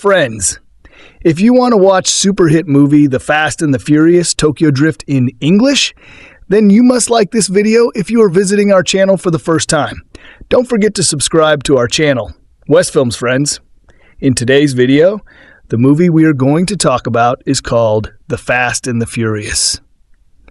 Friends, if you want to watch super hit movie The Fast and the Furious Tokyo Drift in English, then you must like this video if you are visiting our channel for the first time. Don't forget to subscribe to our channel, West Films Friends. In today's video, the movie we are going to talk about is called The Fast and the Furious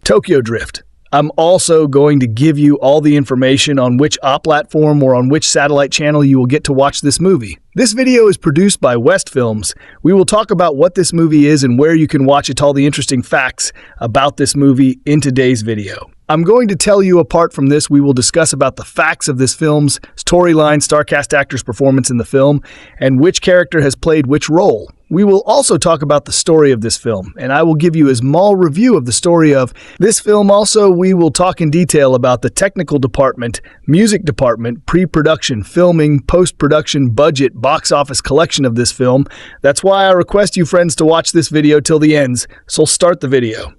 Tokyo Drift. I'm also going to give you all the information on which platform or on which satellite channel you will get to watch this movie. This video is produced by West Films. We will talk about what this movie is and where you can watch it, all the interesting facts about this movie in today's video. I'm going to tell you apart from this, we will discuss about the facts of this film's storyline, star cast actors' performance in the film, and which character has played which role. We will also talk about the story of this film, and I will give you a small review of the story of this film. Also, we will talk in detail about the technical department, music department, pre-production, filming, post-production, budget, box office collection of this film. That's why I request you friends to watch this video till the end, so start the video.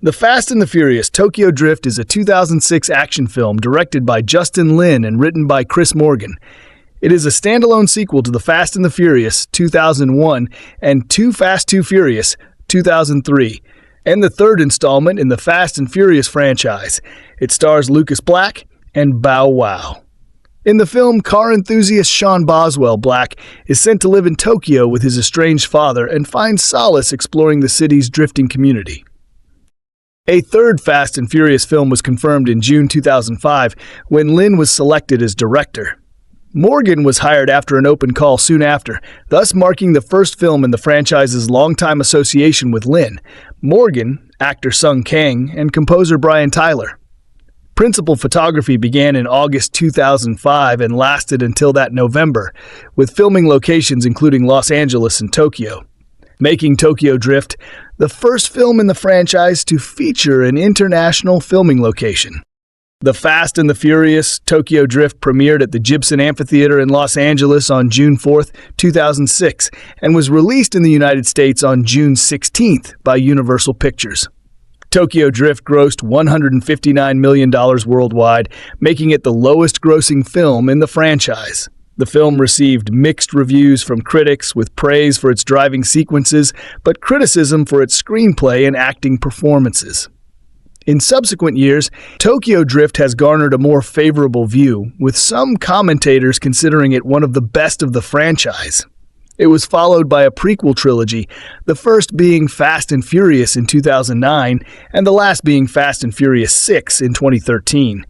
The Fast and the Furious Tokyo Drift is a 2006 action film directed by Justin Lin and written by Chris Morgan. It is a standalone sequel to The Fast and the Furious 2001 and Too Fast, Too Furious 2003, and the third installment in the Fast and Furious franchise. It stars Lucas Black and Bow Wow. In the film, car enthusiast Sean Boswell Black is sent to live in Tokyo with his estranged father and finds solace exploring the city's drifting community. A third Fast and Furious film was confirmed in June 2005 when Lin was selected as director. Morgan was hired after an open call soon after, thus marking the first film in the franchise's longtime association with Lin, Morgan, actor Sung Kang, and composer Brian Tyler. Principal photography began in August 2005 and lasted until that November, with filming locations including Los Angeles and Tokyo, making Tokyo Drift the first film in the franchise to feature an international filming location. The Fast and the Furious Tokyo Drift premiered at the Gibson Amphitheater in Los Angeles on June 4, 2006, and was released in the United States on June 16 by Universal Pictures. Tokyo Drift grossed $159 million worldwide, making it the lowest-grossing film in the franchise. The film received mixed reviews from critics, with praise for its driving sequences, but criticism for its screenplay and acting performances. In subsequent years, Tokyo Drift has garnered a more favorable view, with some commentators considering it one of the best of the franchise. It was followed by a prequel trilogy, the first being Fast and Furious in 2009, and the last being Fast and Furious 6 in 2013.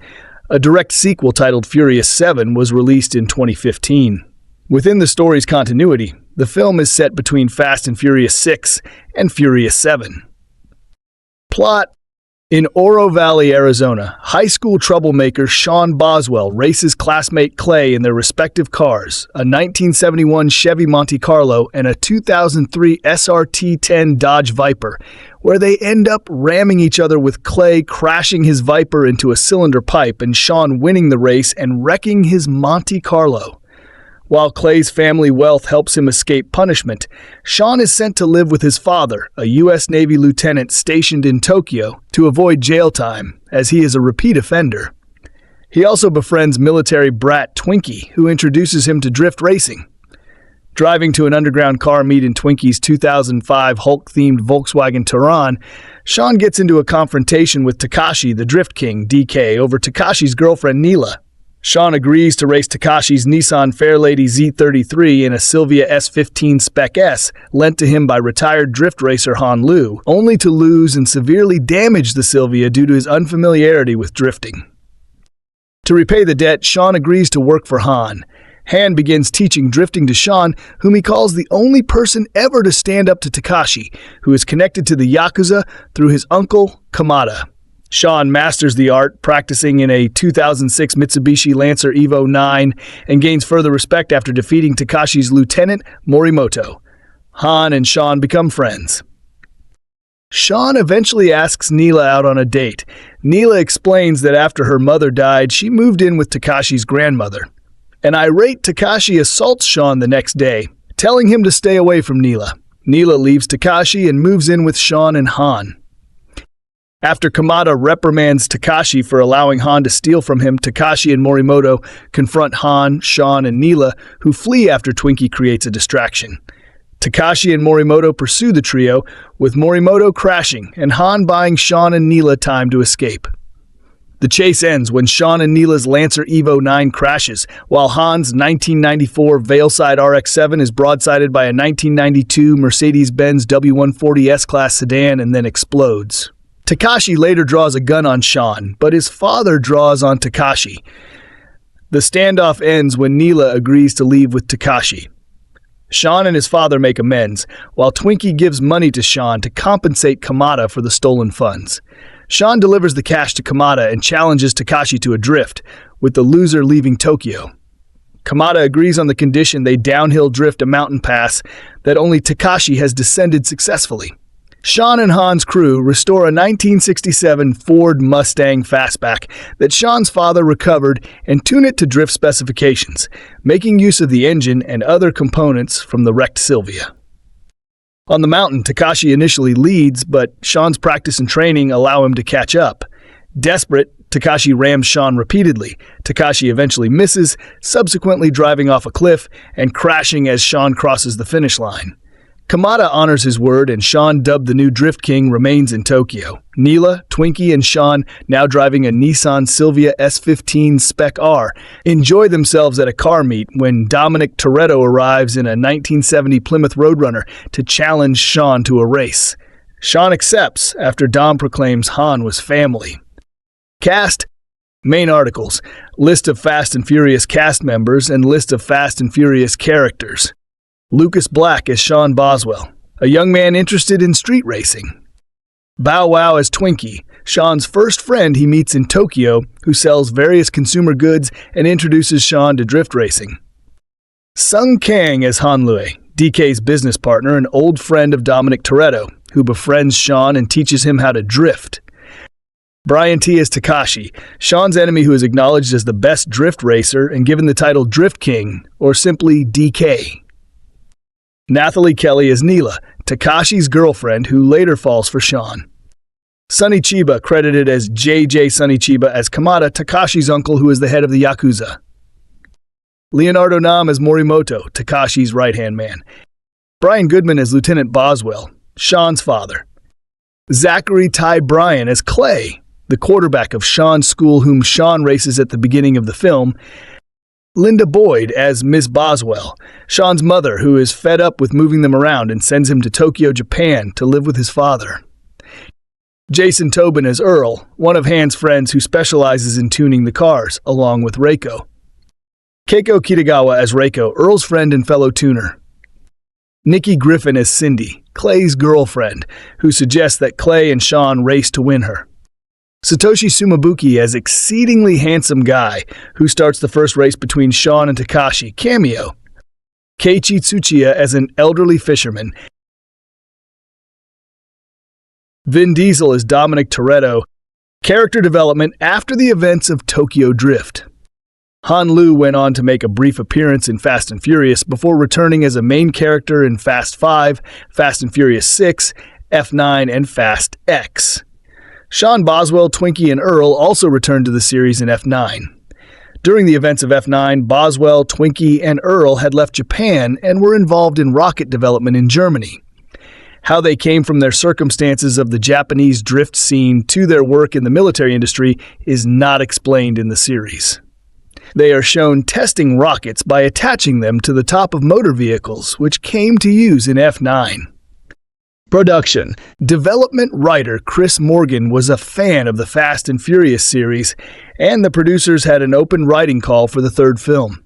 A direct sequel titled Furious 7 was released in 2015. Within the story's continuity, the film is set between Fast and Furious 6 and Furious 7. Plot: in Oro Valley, Arizona, high school troublemaker Sean Boswell races classmate Clay in their respective cars, a 1971 Chevy Monte Carlo and a 2003 SRT-10 Dodge Viper, where they end up ramming each other, with Clay crashing his Viper into a cylinder pipe and Sean winning the race and wrecking his Monte Carlo. While Clay's family wealth helps him escape punishment, Sean is sent to live with his father, a U.S. Navy lieutenant stationed in Tokyo, to avoid jail time, as he is a repeat offender. He also befriends military brat Twinkie, who introduces him to drift racing. Driving to an underground car meet in Twinkie's 2005 Hulk-themed Volkswagen Touran, Sean gets into a confrontation with Takashi, the Drift King, DK, over Takashi's girlfriend Neela. Sean agrees to race Takashi's Nissan Fairlady Z33 in a Silvia S15 Spec S lent to him by retired drift racer Han Lu, only to lose and severely damage the Silvia due to his unfamiliarity with drifting. To repay the debt, Sean agrees to work for Han. Han begins teaching drifting to Sean, whom he calls the only person ever to stand up to Takashi, who is connected to the Yakuza through his uncle, Kamada. Sean masters the art, practicing in a 2006 Mitsubishi Lancer Evo 9, and gains further respect after defeating Takashi's lieutenant, Morimoto. Han and Sean become friends. Sean eventually asks Neela out on a date. Neela explains that after her mother died, she moved in with Takashi's grandmother. An irate Takashi assaults Sean the next day, telling him to stay away from Neela. Neela leaves Takashi and moves in with Sean and Han. After Kamada reprimands Takashi for allowing Han to steal from him, Takashi and Morimoto confront Han, Sean, and Neela, who flee after Twinkie creates a distraction. Takashi and Morimoto pursue the trio, with Morimoto crashing and Han buying Sean and Neela time to escape. The chase ends when Sean and Neela's Lancer Evo 9 crashes, while Han's 1994 Veilside RX-7 is broadsided by a 1992 Mercedes-Benz W140 S-Class sedan and then explodes. Takashi later draws a gun on Sean, but his father draws on Takashi. The standoff ends when Neela agrees to leave with Takashi. Sean and his father make amends, while Twinkie gives money to Sean to compensate Kamada for the stolen funds. Sean delivers the cash to Kamada and challenges Takashi to a drift, with the loser leaving Tokyo. Kamada agrees on the condition they downhill drift a mountain pass that only Takashi has descended successfully. Sean and Han's crew restore a 1967 Ford Mustang Fastback that Sean's father recovered and tune it to drift specifications, making use of the engine and other components from the wrecked Sylvia. On the mountain, Takashi initially leads, but Sean's practice and training allow him to catch up. Desperate, Takashi rams Sean repeatedly. Takashi eventually misses, subsequently driving off a cliff and crashing as Sean crosses the finish line. Kamada honors his word, and Sean, dubbed the new Drift King, remains in Tokyo. Neela, Twinkie, and Sean, now driving a Nissan Silvia S15 Spec R, enjoy themselves at a car meet when Dominic Toretto arrives in a 1970 Plymouth Roadrunner to challenge Sean to a race. Sean accepts after Dom proclaims Han was family. Cast. Main articles. List of Fast and Furious cast members and list of Fast and Furious characters. Lucas Black as Sean Boswell, a young man interested in street racing. Bow Wow as Twinkie, Sean's first friend he meets in Tokyo, who sells various consumer goods and introduces Sean to drift racing. Sung Kang as Hanlue, DK's business partner and old friend of Dominic Toretto, who befriends Sean and teaches him how to drift. Brian T. as Takashi, Sean's enemy who is acknowledged as the best drift racer and given the title Drift King, or simply DK. Nathalie Kelly as Neela, Takashi's girlfriend who later falls for Sean. Sonny Chiba, credited as JJ Sonny Chiba as Kamada, Takashi's uncle who is the head of the Yakuza. Leonardo Nam as Morimoto, Takashi's right-hand man. Brian Goodman as Lieutenant Boswell, Sean's father. Zachary Ty Bryan as Clay, the quarterback of Sean's school whom Sean races at the beginning of the film. Linda Boyd as Miss Boswell, Sean's mother who is fed up with moving them around and sends him to Tokyo, Japan to live with his father. Jason Tobin as Earl, one of Han's friends who specializes in tuning the cars, along with Reiko. Keiko Kitagawa as Reiko, Earl's friend and fellow tuner. Nikki Griffin as Cindy, Clay's girlfriend, who suggests that Clay and Sean race to win her. Satoshi Sumabuki as exceedingly handsome guy, who starts the first race between Sean and Takashi, cameo. Keiichi Tsuchiya as an elderly fisherman. Vin Diesel as Dominic Toretto, character development after the events of Tokyo Drift. Han Lu went on to make a brief appearance in Fast and Furious before returning as a main character in Fast 5, Fast and Furious 6, F9, and Fast X. Sean Boswell, Twinkie, and Earl also returned to the series in F9. During the events of F9, Boswell, Twinkie, and Earl had left Japan and were involved in rocket development in Germany. How they came from their circumstances of the Japanese drift scene to their work in the military industry is not explained in the series. They are shown testing rockets by attaching them to the top of motor vehicles, which came to use in F9. Production. Development writer Chris Morgan was a fan of the Fast and Furious series, and the producers had an open writing call for the third film.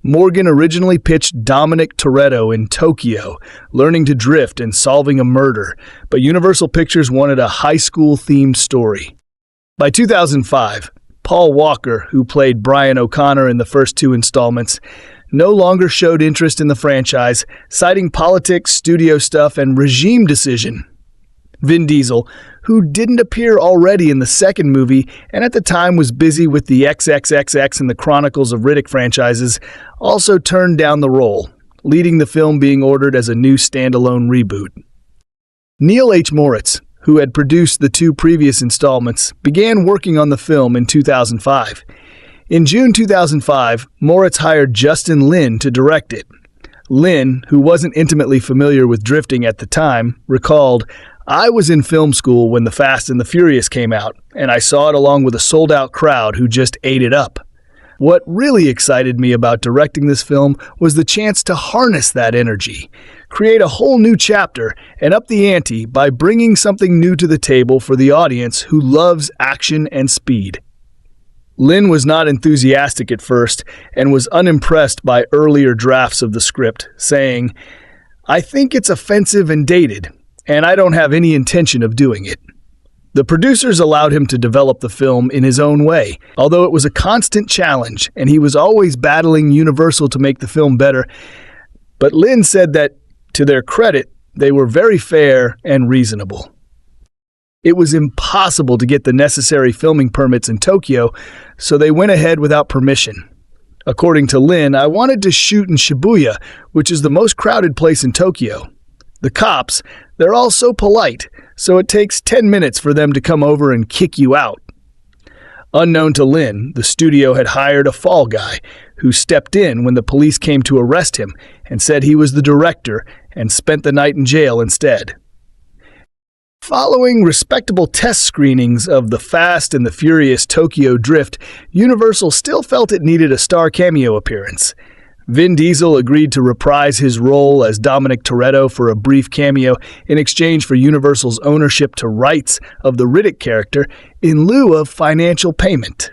Morgan originally pitched Dominic Toretto in Tokyo, learning to drift and solving a murder, but Universal Pictures wanted a high school-themed story. By 2005, Paul Walker, who played Brian O'Connor in the first two installments, no longer showed interest in the franchise, citing politics, studio stuff, and regime decision. Vin Diesel, who didn't appear already in the second movie and at the time was busy with the XXXX and the Chronicles of Riddick franchises, also turned down the role, leading the film being ordered as a new standalone reboot. Neal H. Moritz, who had produced the two previous installments, began working on the film in 2005. In June 2005, Moritz hired Justin Lin to direct it. Lin, who wasn't intimately familiar with drifting at the time, recalled, "I was in film school when The Fast and the Furious came out, and I saw it along with a sold-out crowd who just ate it up. What really excited me about directing this film was the chance to harness that energy, create a whole new chapter, and up the ante by bringing something new to the table for the audience who loves action and speed." Lin was not enthusiastic at first and was unimpressed by earlier drafts of the script, saying, "I think it's offensive and dated, and I don't have any intention of doing it." The producers allowed him to develop the film in his own way, although it was a constant challenge and he was always battling Universal to make the film better. But Lin said that, to their credit, they were very fair and reasonable. It was impossible to get the necessary filming permits in Tokyo, so they went ahead without permission. According to Lin, "I wanted to shoot in Shibuya, which is the most crowded place in Tokyo. The cops, they're all so polite, so it takes 10 minutes for them to come over and kick you out." Unknown to Lin, the studio had hired a fall guy who stepped in when the police came to arrest him and said he was the director and spent the night in jail instead. Following respectable test screenings of The Fast and the Furious Tokyo Drift, Universal still felt it needed a star cameo appearance. Vin Diesel agreed to reprise his role as Dominic Toretto for a brief cameo in exchange for Universal's ownership to rights of the Riddick character in lieu of financial payment.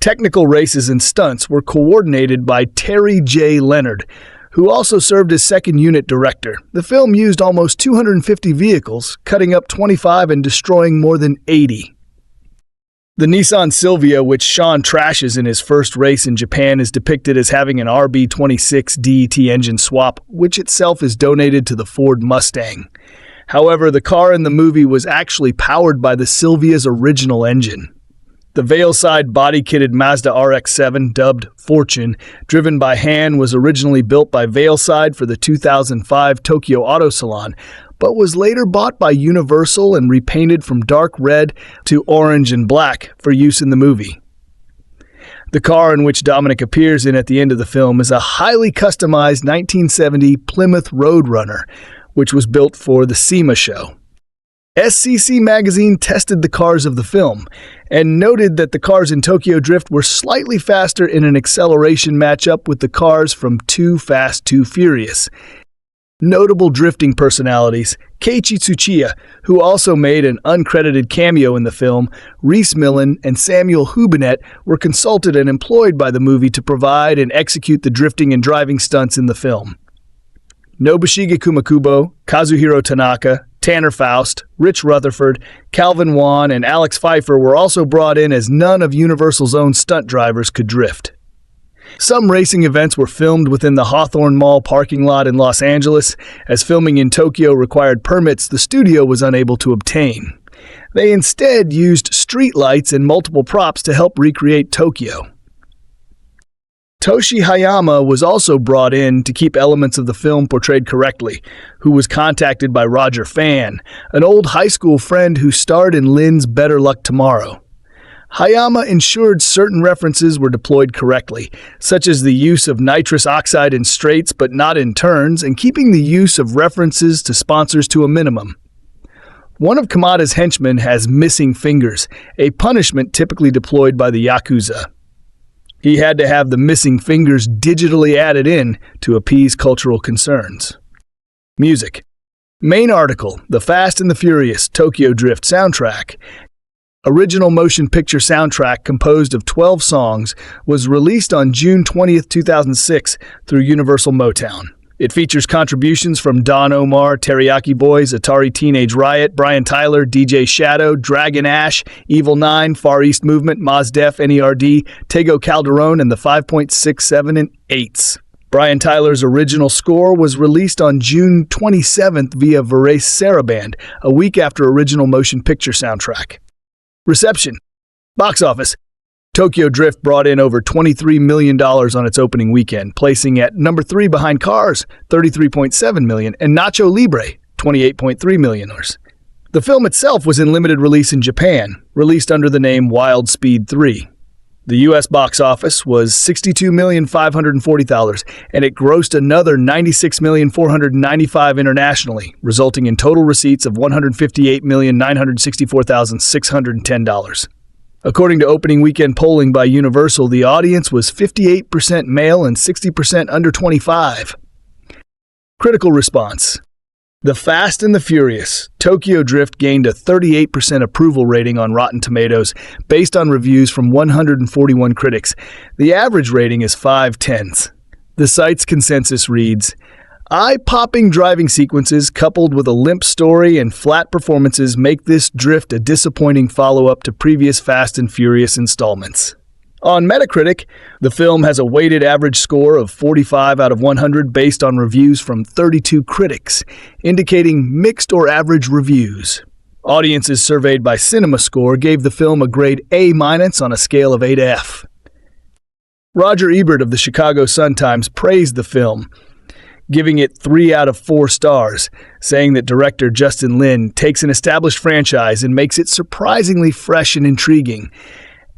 Technical races and stunts were coordinated by Terry J. Leonard, who also served as second unit director. The film used almost 250 vehicles, cutting up 25 and destroying more than 80. The Nissan Silvia, which Sean trashes in his first race in Japan, is depicted as having an RB26 DET engine swap, which itself is donated to the Ford Mustang. However, the car in the movie was actually powered by the Silvia's original engine. The Valeside body-kitted Mazda RX-7, dubbed Fortune, driven by Han, was originally built by Valeside for the 2005 Tokyo Auto Salon, but was later bought by Universal and repainted from dark red to orange and black for use in the movie. The car in which Dominic appears in at the end of the film is a highly customized 1970 Plymouth Roadrunner, which was built for the SEMA show. SCC magazine tested the cars of the film and noted that the cars in Tokyo Drift were slightly faster in an acceleration matchup with the cars from Too Fast, Too Furious. Notable drifting personalities, Keiichi Tsuchiya, who also made an uncredited cameo in the film, Reese Millen, and Samuel Hubinett were consulted and employed by the movie to provide and execute the drifting and driving stunts in the film. Nobushige Kumakubo, Kazuhiro Tanaka, Tanner Faust, Rich Rutherford, Calvin Wan, and Alex Pfeiffer were also brought in as none of Universal's own stunt drivers could drift. Some racing events were filmed within the Hawthorne Mall parking lot in Los Angeles. As filming in Tokyo required permits the studio was unable to obtain. They instead used street lights and multiple props to help recreate Tokyo. Toshi Hayama was also brought in to keep elements of the film portrayed correctly, who was contacted by Roger Fan, an old high school friend who starred in Lin's Better Luck Tomorrow. Hayama ensured certain references were deployed correctly, such as the use of nitrous oxide in straights but not in turns, and keeping the use of references to sponsors to a minimum. One of Kamada's henchmen has missing fingers, a punishment typically deployed by the Yakuza. He had to have the missing fingers digitally added in to appease cultural concerns. Music. Main article, The Fast and the Furious Tokyo Drift soundtrack. Original motion picture soundtrack composed of 12 songs was released on June 20, 2006 through Universal Motown. It features contributions from Don Omar, Teriyaki Boys, Atari Teenage Riot, Brian Tyler, DJ Shadow, Dragon Ash, Evil 9, Far East Movement, Mos Def, NERD, Tego Calderon, and the 5.67 and 8s. Brian Tyler's original score was released on June 27th via Varese Saraband, a week after original motion picture soundtrack. Reception. Box office. Tokyo Drift brought in over $23 million on its opening weekend, placing at number 3 behind Cars, $33.7 million, and Nacho Libre, $28.3 million. The film itself was in limited release in Japan, released under the name Wild Speed 3. The U.S. box office was $62,540,000, and it grossed another $96,495,000 internationally, resulting in total receipts of $158,964,610. According to opening weekend polling by Universal, the audience was 58% male and 60% under 25. Critical response. The Fast and the Furious, Tokyo Drift gained a 38% approval rating on Rotten Tomatoes based on reviews from 141 critics. The average rating is 5/10. The site's consensus reads, eye-popping driving sequences coupled with a limp story and flat performances make this Drift a disappointing follow-up to previous Fast and Furious installments. On Metacritic, the film has a weighted average score of 45 out of 100 based on reviews from 32 critics, indicating mixed or average reviews. Audiences surveyed by CinemaScore gave the film a grade A- on a scale of 8F. Roger Ebert of the Chicago Sun-Times praised the film, giving it 3 out of 4 stars, saying that director Justin Lin takes an established franchise and makes it surprisingly fresh and intriguing,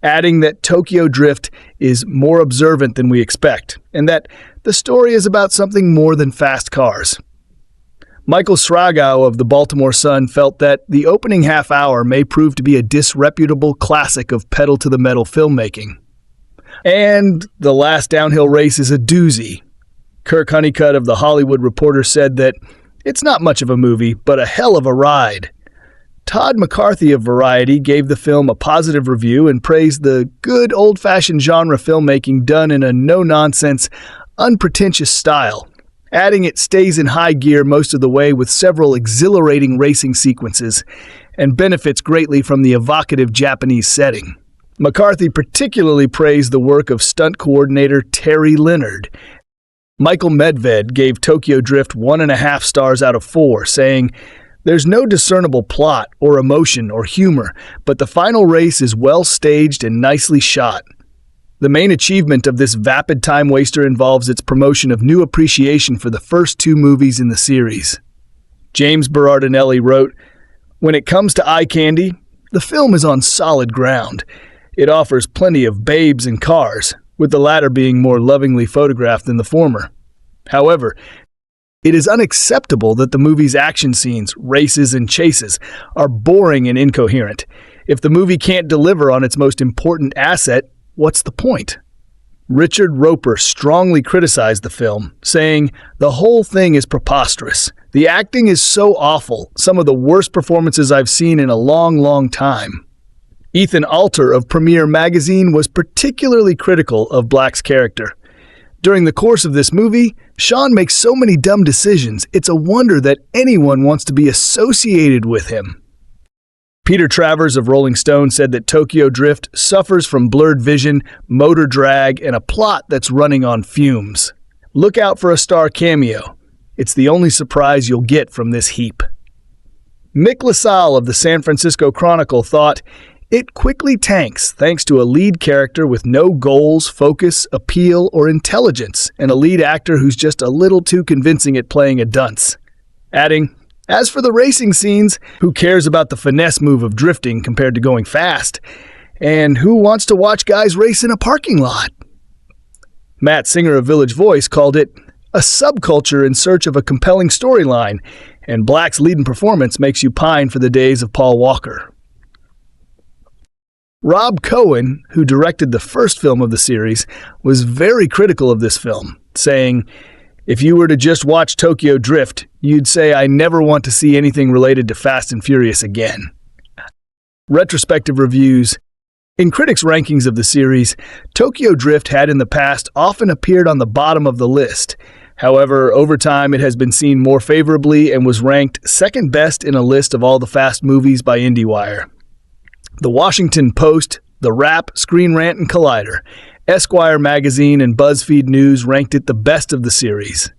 adding that Tokyo Drift is more observant than we expect, and that the story is about something more than fast cars. Michael Sragow of the Baltimore Sun felt that the opening half hour may prove to be a disreputable classic of pedal-to-the-metal filmmaking. And the last downhill race is a doozy. Kirk Honeycutt of The Hollywood Reporter said that it's not much of a movie, but a hell of a ride. Todd McCarthy of Variety gave the film a positive review and praised the good old-fashioned genre filmmaking done in a no-nonsense, unpretentious style, adding it stays in high gear most of the way with several exhilarating racing sequences and benefits greatly from the evocative Japanese setting. McCarthy particularly praised the work of stunt coordinator Terry Leonard. Michael Medved gave Tokyo Drift 1.5 stars out of 4, saying, "There's no discernible plot or emotion or humor, but the final race is well staged and nicely shot. The main achievement of this vapid time waster involves its promotion of new appreciation for the first 2 movies in the series." James Berardinelli wrote, "When it comes to eye candy, the film is on solid ground. It offers plenty of babes and cars, with the latter being more lovingly photographed than the former. However, it is unacceptable that the movie's action scenes, races, and chases are boring and incoherent. If the movie can't deliver on its most important asset, what's the point?" Richard Roper strongly criticized the film, saying, "The whole thing is preposterous. The acting is so awful, some of the worst performances I've seen in a long, long time." Ethan Alter of Premiere Magazine was particularly critical of Black's character. "During the course of this movie, Sean makes so many dumb decisions, it's a wonder that anyone wants to be associated with him." Peter Travers of Rolling Stone said that Tokyo Drift suffers from blurred vision, motor drag, and a plot that's running on fumes. Look out for a star cameo. It's the only surprise you'll get from this heap. Mick LaSalle of the San Francisco Chronicle thought, "It quickly tanks thanks to a lead character with no goals, focus, appeal, or intelligence, and a lead actor who's just a little too convincing at playing a dunce." Adding, "As for the racing scenes, who cares about the finesse move of drifting compared to going fast? And who wants to watch guys race in a parking lot?" Matt Singer of Village Voice called it a subculture in search of a compelling storyline, and Black's leading performance makes you pine for the days of Paul Walker. Rob Cohen, who directed the first film of the series, was very critical of this film, saying, "If you were to just watch Tokyo Drift, you'd say I never want to see anything related to Fast and Furious again." Retrospective reviews. In critics' rankings of the series, Tokyo Drift had in the past often appeared on the bottom of the list. However, over time it has been seen more favorably and was ranked second best in a list of all the Fast movies by IndieWire. The Washington Post, The Wrap, Screen Rant, and Collider, Esquire Magazine, and BuzzFeed News ranked it the best of the series.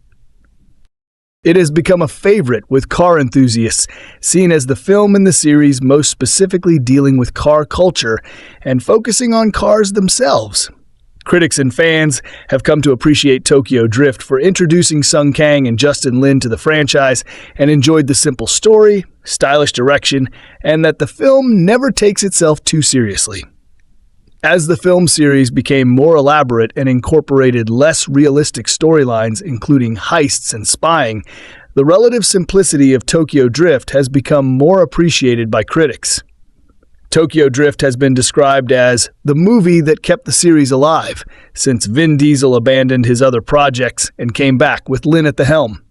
It has become a favorite with car enthusiasts, seen as the film in the series most specifically dealing with car culture and focusing on cars themselves. Critics and fans have come to appreciate Tokyo Drift for introducing Sung Kang and Justin Lin to the franchise and enjoyed the simple story, stylish direction, and that the film never takes itself too seriously. As the film series became more elaborate and incorporated less realistic storylines, including heists and spying, the relative simplicity of Tokyo Drift has become more appreciated by critics. Tokyo Drift has been described as the movie that kept the series alive, since Vin Diesel abandoned his other projects and came back with Lin at the helm.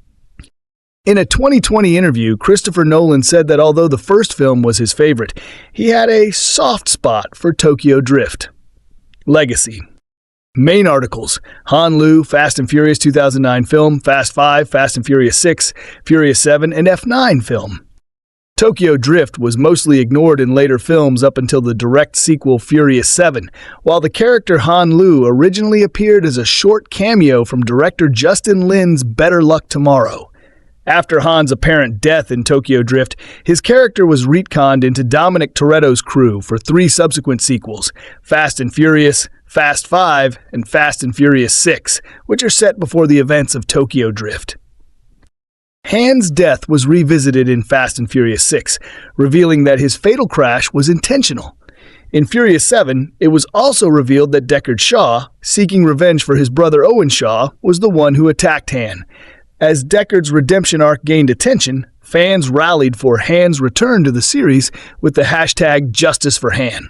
In a 2020 interview, Christopher Nolan said that although the first film was his favorite, he had a soft spot for Tokyo Drift. Legacy. Main articles: Han Lu, Fast and Furious 2009 film, Fast 5, Fast and Furious 6, Furious 7, and F9 film. Tokyo Drift was mostly ignored in later films up until the direct sequel Furious 7, while the character Han Lu originally appeared as a short cameo from director Justin Lin's Better Luck Tomorrow. After Han's apparent death in Tokyo Drift, his character was retconned into Dominic Toretto's crew for 3 subsequent sequels, Fast and Furious, Fast 5, and Fast and Furious 6, which are set before the events of Tokyo Drift. Han's death was revisited in Fast and Furious 6, revealing that his fatal crash was intentional. In Furious 7, it was also revealed that Deckard Shaw, seeking revenge for his brother Owen Shaw, was the one who attacked Han. As Deckard's redemption arc gained attention, fans rallied for Han's return to the series with the hashtag #JusticeForHan.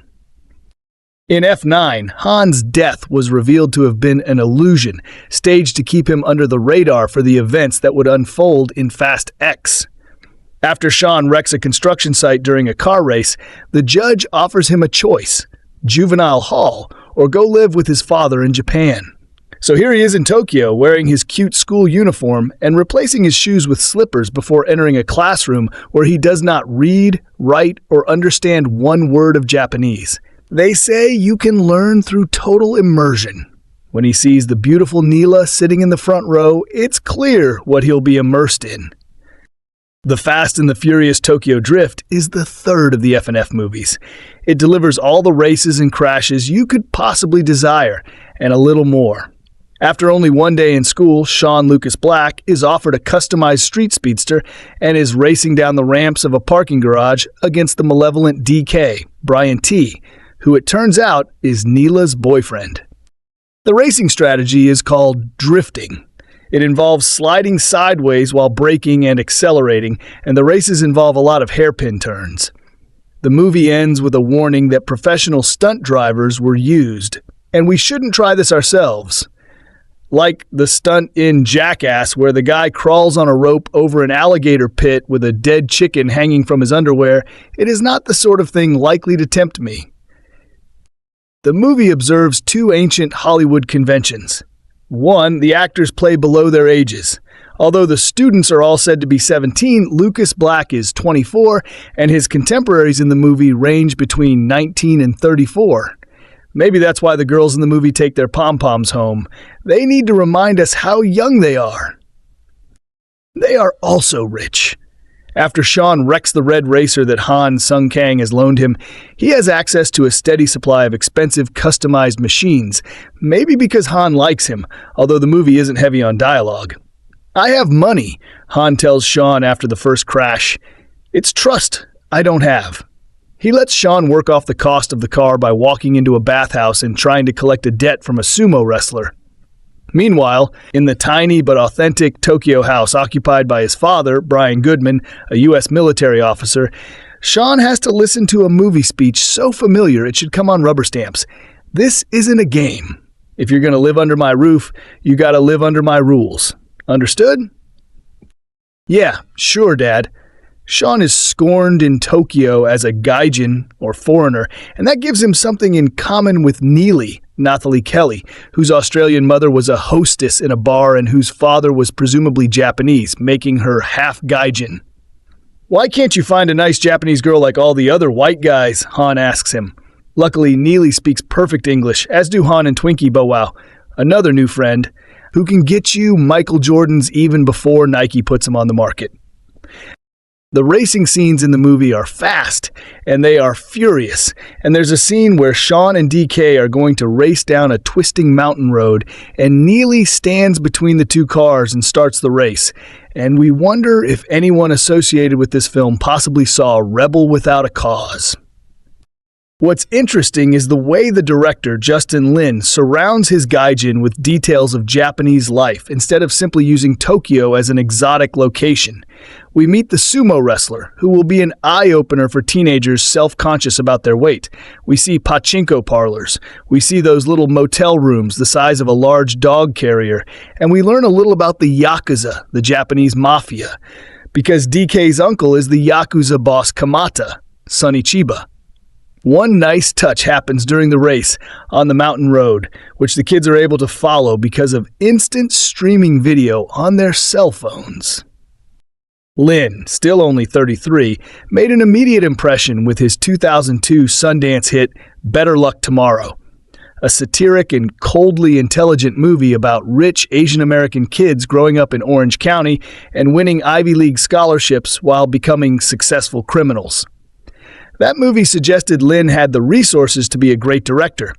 In F9, Han's death was revealed to have been an illusion, staged to keep him under the radar for the events that would unfold in Fast X. After Sean wrecks a construction site during a car race, the judge offers him a choice: juvenile hall or go live with his father in Japan. So here he is in Tokyo, wearing his cute school uniform and replacing his shoes with slippers before entering a classroom where he does not read, write, or understand one word of Japanese. They say you can learn through total immersion. When he sees the beautiful Neela sitting in the front row, it's clear what he'll be immersed in. The Fast and the Furious Tokyo Drift is the third of the F&F movies. It delivers all the races and crashes you could possibly desire, and a little more. After only one day in school, Sean Lucas Black is offered a customized street speedster and is racing down the ramps of a parking garage against the malevolent DK, Brian T., who it turns out is Neela's boyfriend. The racing strategy is called drifting. It involves sliding sideways while braking and accelerating, and the races involve a lot of hairpin turns. The movie ends with a warning that professional stunt drivers were used, and we shouldn't try this ourselves. Like the stunt in Jackass where the guy crawls on a rope over an alligator pit with a dead chicken hanging from his underwear, it is not the sort of thing likely to tempt me. The movie observes 2 ancient Hollywood conventions. 1, the actors play below their ages. Although the students are all said to be 17, Lucas Black is 24, and his contemporaries in the movie range between 19 and 34. Maybe that's why the girls in the movie take their pom-poms home. They need to remind us how young they are. They are also rich. After Sean wrecks the red racer that Han Sung Kang has loaned him, he has access to a steady supply of expensive customized machines, maybe because Han likes him, although the movie isn't heavy on dialogue. "I have money," Han tells Sean after the first crash. "It's trust I don't have." He lets Sean work off the cost of the car by walking into a bathhouse and trying to collect a debt from a sumo wrestler. Meanwhile, in the tiny but authentic Tokyo house occupied by his father, Brian Goodman, a U.S. military officer, Sean has to listen to a movie speech so familiar it should come on rubber stamps. "This isn't a game. If you're going to live under my roof, you got to live under my rules. Understood?" "Yeah, sure, Dad." Sean is scorned in Tokyo as a gaijin, or foreigner, and that gives him something in common with Neely, Nathalie Kelly, whose Australian mother was a hostess in a bar and whose father was presumably Japanese, making her half gaijin. "Why can't you find a nice Japanese girl like all the other white guys?" Han asks him. Luckily, Neely speaks perfect English, as do Han and Twinkie Bow Wow, another new friend, who can get you Michael Jordans even before Nike puts them on the market. The racing scenes in the movie are fast, and they are furious, and there's a scene where Sean and DK are going to race down a twisting mountain road, and Neely stands between the 2 cars and starts the race, and we wonder if anyone associated with this film possibly saw Rebel Without a Cause. What's interesting is the way the director, Justin Lin, surrounds his gaijin with details of Japanese life instead of simply using Tokyo as an exotic location. We meet the sumo wrestler, who will be an eye-opener for teenagers self-conscious about their weight. We see pachinko parlors. We see those little motel rooms the size of a large dog carrier. And we learn a little about the Yakuza, the Japanese mafia, because DK's uncle is the Yakuza boss Kamata, Sonny Chiba. One nice touch happens during the race on the mountain road, which the kids are able to follow because of instant streaming video on their cell phones. Lin, still only 33, made an immediate impression with his 2002 Sundance hit Better Luck Tomorrow, a satiric and coldly intelligent movie about rich Asian American kids growing up in Orange County and winning Ivy League scholarships while becoming successful criminals. That movie suggested Lin had the resources to be a great director.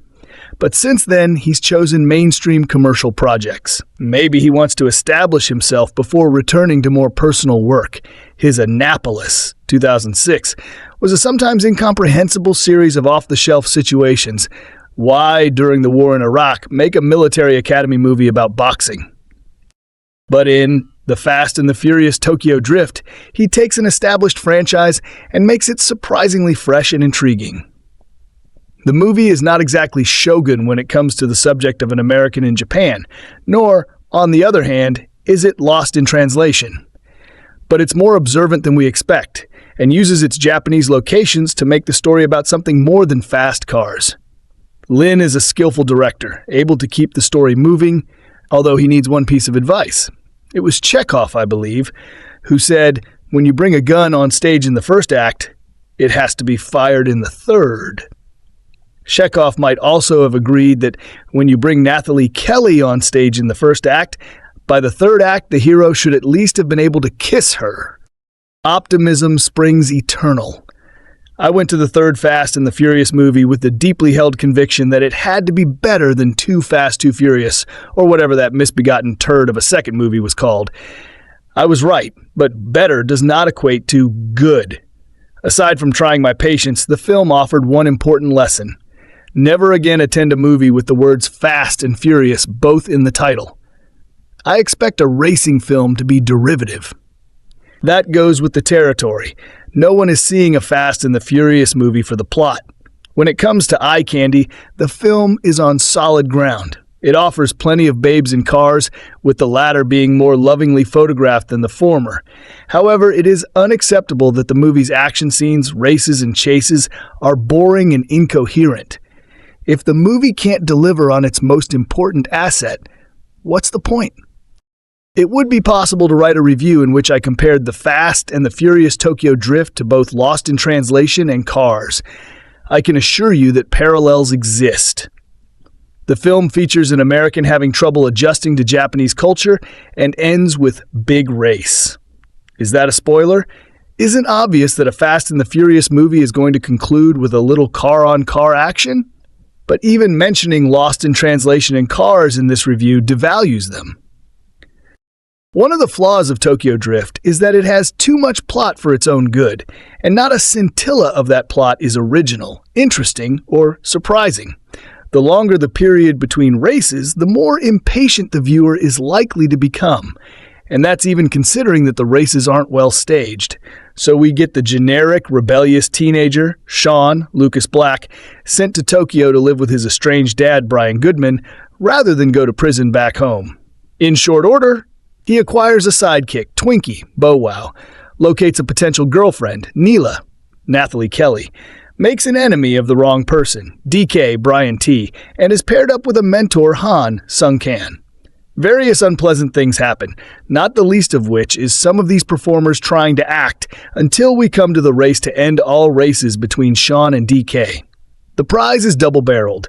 But since then, he's chosen mainstream commercial projects. Maybe he wants to establish himself before returning to more personal work. His Annapolis, 2006, was a sometimes incomprehensible series of off-the-shelf situations. Why, during the war in Iraq, make a military academy movie about boxing? But in The Fast and the Furious Tokyo Drift, he takes an established franchise and makes it surprisingly fresh and intriguing. The movie is not exactly shogun when it comes to the subject of an American in Japan, nor, on the other hand, is it lost in translation. But it's more observant than we expect, and uses its Japanese locations to make the story about something more than fast cars. Lin is a skillful director, able to keep the story moving, although he needs one piece of advice. It was Chekhov, I believe, who said, when you bring a gun on stage in the first act, it has to be fired in the third. Chekhov might also have agreed that when you bring Nathalie Kelly on stage in the first act, by the third act, the hero should at least have been able to kiss her. Optimism springs eternal. I went to the third Fast and the Furious movie with the deeply held conviction that it had to be better than Too Fast, Too Furious, or whatever that misbegotten turd of a second movie was called. I was right, but better does not equate to good. Aside from trying my patience, the film offered one important lesson. Never again attend a movie with the words Fast and Furious both in the title. I expect a racing film to be derivative. That goes with the territory. No one is seeing a Fast and the Furious movie for the plot. When it comes to eye candy, the film is on solid ground. It offers plenty of babes in cars, with the latter being more lovingly photographed than the former. However, it is unacceptable that the movie's action scenes, races, and chases are boring and incoherent. If the movie can't deliver on its most important asset, what's the point? It would be possible to write a review in which I compared The Fast and the Furious Tokyo Drift to both Lost in Translation and Cars. I can assure you that parallels exist. The film features an American having trouble adjusting to Japanese culture and ends with big race. Is that a spoiler? Isn't it obvious that a Fast and the Furious movie is going to conclude with a little car-on-car action? But even mentioning Lost in Translation and Cars in this review devalues them. One of the flaws of Tokyo Drift is that it has too much plot for its own good, and not a scintilla of that plot is original, interesting, or surprising. The longer the period between races, the more impatient the viewer is likely to become. And that's even considering that the races aren't well staged. So we get the generic, rebellious teenager, Sean, Lucas Black, sent to Tokyo to live with his estranged dad, Brian Goodman, rather than go to prison back home. In short order, he acquires a sidekick, Twinkie, Bow Wow, locates a potential girlfriend, Neela, Nathalie Kelly, makes an enemy of the wrong person, DK, Brian T., and is paired up with a mentor, Han, Sung Kan. Various unpleasant things happen, not the least of which is some of these performers trying to act until we come to the race to end all races between Sean and DK. The prize is double-barreled.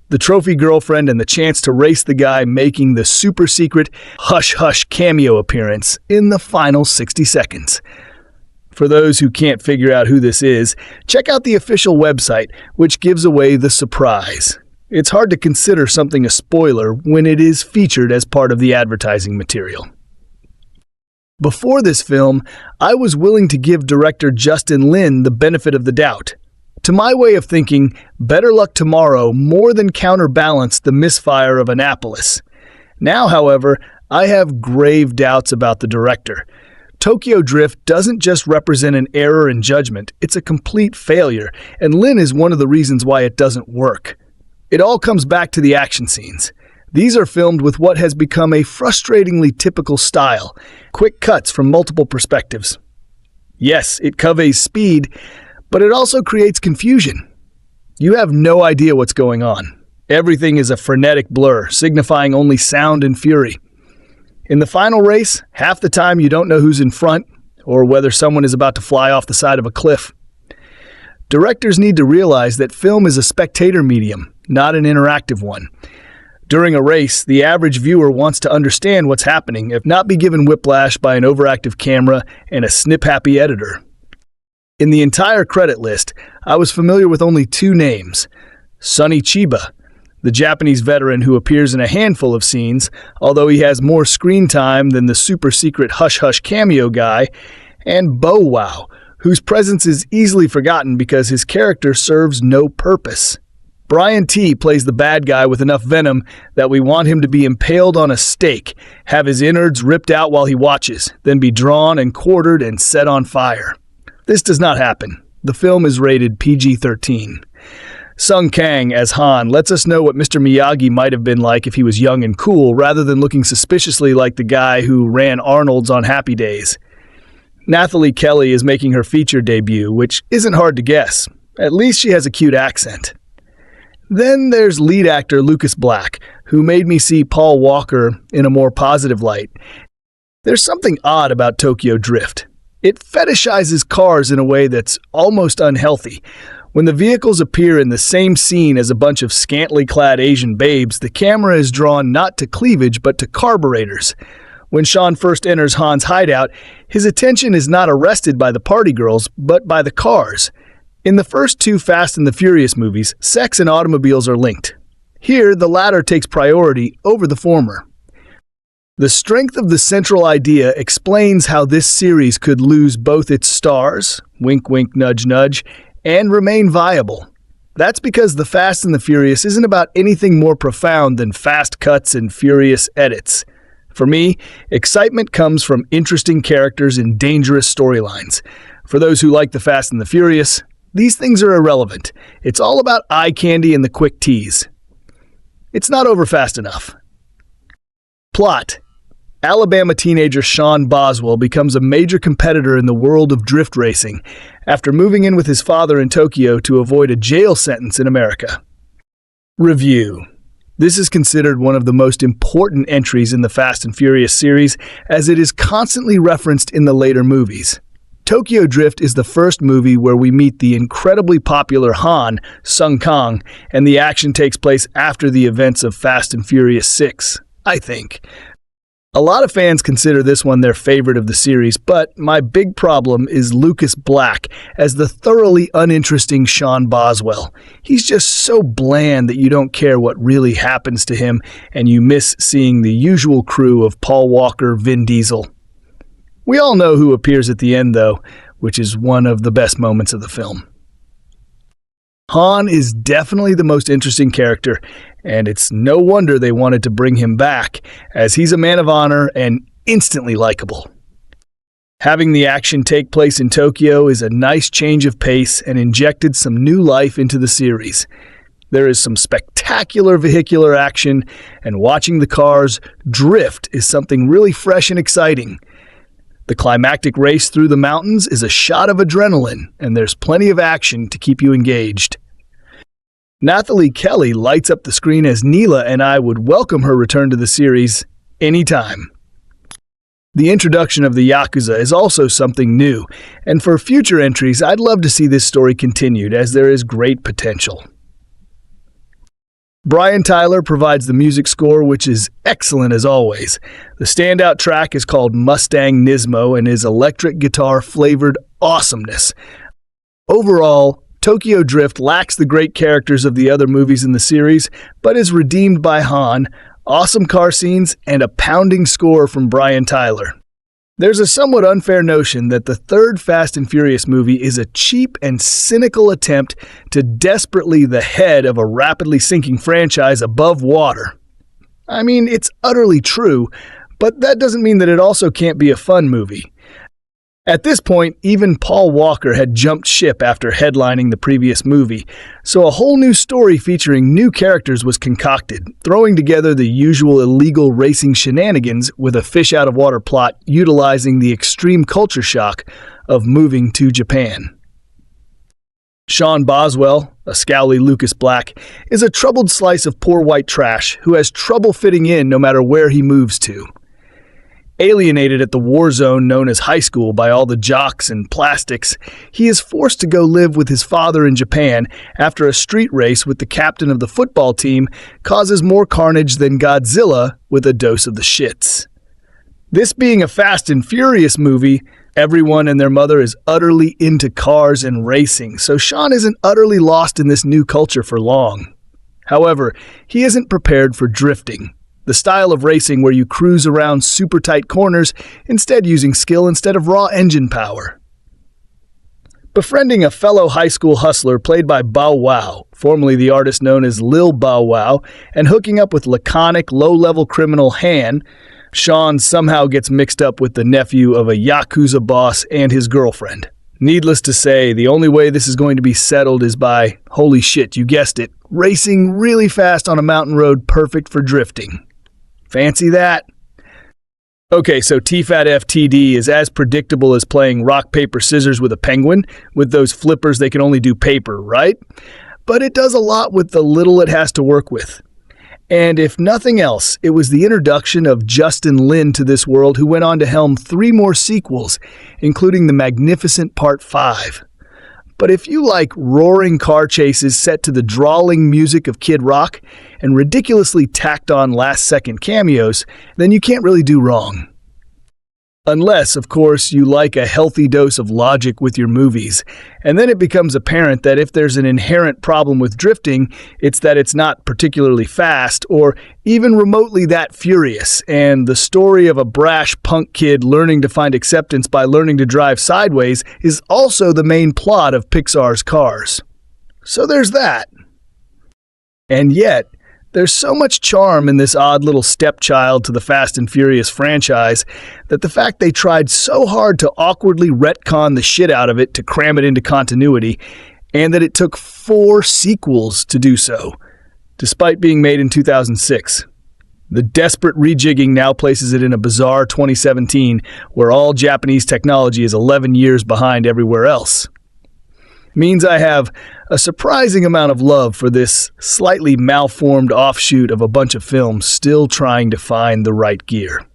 The trophy girlfriend and the chance to race the guy making the super-secret hush-hush cameo appearance in the final 60 seconds. For those who can't figure out who this is, check out the official website, which gives away the surprise. It's hard to consider something a spoiler when it is featured as part of the advertising material. Before this film, I was willing to give director Justin Lin the benefit of the doubt. To my way of thinking, Better Luck Tomorrow more than counterbalanced the misfire of Annapolis. Now, however, I have grave doubts about the director. Tokyo Drift doesn't just represent an error in judgment, it's a complete failure, and Lin is one of the reasons why it doesn't work. It all comes back to the action scenes. These are filmed with what has become a frustratingly typical style, quick cuts from multiple perspectives. Yes, it conveys speed, but it also creates confusion. You have no idea what's going on. Everything is a frenetic blur, signifying only sound and fury. In the final race, half the time you don't know who's in front or whether someone is about to fly off the side of a cliff. Directors need to realize that film is a spectator medium, not an interactive one. During a race, the average viewer wants to understand what's happening, if not be given whiplash by an overactive camera and a snip-happy editor. In the entire credit list, I was familiar with only two names: Sonny Chiba, the Japanese veteran who appears in a handful of scenes, although he has more screen time than the super-secret Hush Hush cameo guy, and Bow Wow, whose presence is easily forgotten because his character serves no purpose. Brian T. plays the bad guy with enough venom that we want him to be impaled on a stake, have his innards ripped out while he watches, then be drawn and quartered and set on fire. This does not happen. The film is rated PG-13. Sung Kang as Han lets us know what Mr. Miyagi might have been like if he was young and cool, rather than looking suspiciously like the guy who ran Arnold's on Happy Days. Nathalie Kelly is making her feature debut, which isn't hard to guess. At least she has a cute accent. Then there's lead actor Lucas Black, who made me see Paul Walker in a more positive light. There's something odd about Tokyo Drift. It fetishizes cars in a way that's almost unhealthy. When the vehicles appear in the same scene as a bunch of scantily clad Asian babes, the camera is drawn not to cleavage but to carburetors. When Sean first enters Han's hideout, his attention is not arrested by the party girls, but by the cars. In the first two Fast and the Furious movies, sex and automobiles are linked. Here, the latter takes priority over the former. The strength of the central idea explains how this series could lose both its stars, wink wink nudge nudge, and remain viable. That's because the Fast and the Furious isn't about anything more profound than fast cuts and furious edits. For me, excitement comes from interesting characters and dangerous storylines. For those who like the Fast and the Furious, these things are irrelevant. It's all about eye candy and the quick tease. It's not over fast enough. Plot: Alabama teenager Sean Boswell becomes a major competitor in the world of drift racing after moving in with his father in Tokyo to avoid a jail sentence in America. Review: This is considered one of the most important entries in the Fast and Furious series, as it is constantly referenced in the later movies. Tokyo Drift is the first movie where we meet the incredibly popular Han, Sung Kang, and the action takes place after the events of Fast and Furious 6, I think. A lot of fans consider this one their favorite of the series, but my big problem is Lucas Black as the thoroughly uninteresting Sean Boswell. He's just so bland that you don't care what really happens to him, and you miss seeing the usual crew of Paul Walker, Vin Diesel. We all know who appears at the end, though, which is one of the best moments of the film. Han is definitely the most interesting character, and it's no wonder they wanted to bring him back, as he's a man of honor and instantly likable. Having the action take place in Tokyo is a nice change of pace and injected some new life into the series. There is some spectacular vehicular action, and watching the cars drift is something really fresh and exciting. The climactic race through the mountains is a shot of adrenaline, and there's plenty of action to keep you engaged. Nathalie Kelly lights up the screen as Neal, and I would welcome her return to the series anytime. The introduction of the Yakuza is also something new, and for future entries, I'd love to see this story continued, as there is great potential. Brian Tyler provides the music score, which is excellent as always. The standout track is called Mustang Nismo and is electric guitar-flavored awesomeness. Overall, Tokyo Drift lacks the great characters of the other movies in the series, but is redeemed by Han, awesome car scenes, and a pounding score from Brian Tyler. There's a somewhat unfair notion that the third Fast and Furious movie is a cheap and cynical attempt to desperately the head of a rapidly sinking franchise above water. I mean, it's utterly true, but that doesn't mean that it also can't be a fun movie. At this point, even Paul Walker had jumped ship after headlining the previous movie, so a whole new story featuring new characters was concocted, throwing together the usual illegal racing shenanigans with a fish-out-of-water plot utilizing the extreme culture shock of moving to Japan. Sean Boswell, a scowly Lucas Black, is a troubled slice of poor white trash who has trouble fitting in no matter where he moves to. Alienated at the war zone known as high school by all the jocks and plastics, he is forced to go live with his father in Japan after a street race with the captain of the football team causes more carnage than Godzilla with a dose of the shits. This being a Fast and Furious movie, everyone and their mother is utterly into cars and racing, so Sean isn't utterly lost in this new culture for long. However, he isn't prepared for drifting, the style of racing where you cruise around super tight corners, instead using skill instead of raw engine power. Befriending a fellow high school hustler played by Bow Wow, formerly the artist known as Lil Bow Wow, and hooking up with laconic, low-level criminal Han, Sean somehow gets mixed up with the nephew of a Yakuza boss and his girlfriend. Needless to say, the only way this is going to be settled is by, holy shit, you guessed it, racing really fast on a mountain road perfect for drifting. Fancy that? Okay, so TFAT-FTD is as predictable as playing rock, paper, scissors with a penguin. With those flippers, they can only do paper, right? But it does a lot with the little it has to work with. And if nothing else, it was the introduction of Justin Lin to this world who went on to helm 3 more sequels, including the magnificent Part 5. But if you like roaring car chases set to the drawling music of Kid Rock and ridiculously tacked on last-second cameos, then you can't really do wrong. Unless, of course, you like a healthy dose of logic with your movies, and then it becomes apparent that if there's an inherent problem with drifting, it's that it's not particularly fast or even remotely that furious, and the story of a brash punk kid learning to find acceptance by learning to drive sideways is also the main plot of Pixar's Cars. So there's that. And yet, there's so much charm in this odd little stepchild to the Fast and Furious franchise that the fact they tried so hard to awkwardly retcon the shit out of it to cram it into continuity, and that it took 4 sequels to do so, despite being made in 2006. The desperate rejigging now places it in a bizarre 2017 where all Japanese technology is 11 years behind everywhere else. Means I have a surprising amount of love for this slightly malformed offshoot of a bunch of films still trying to find the right gear.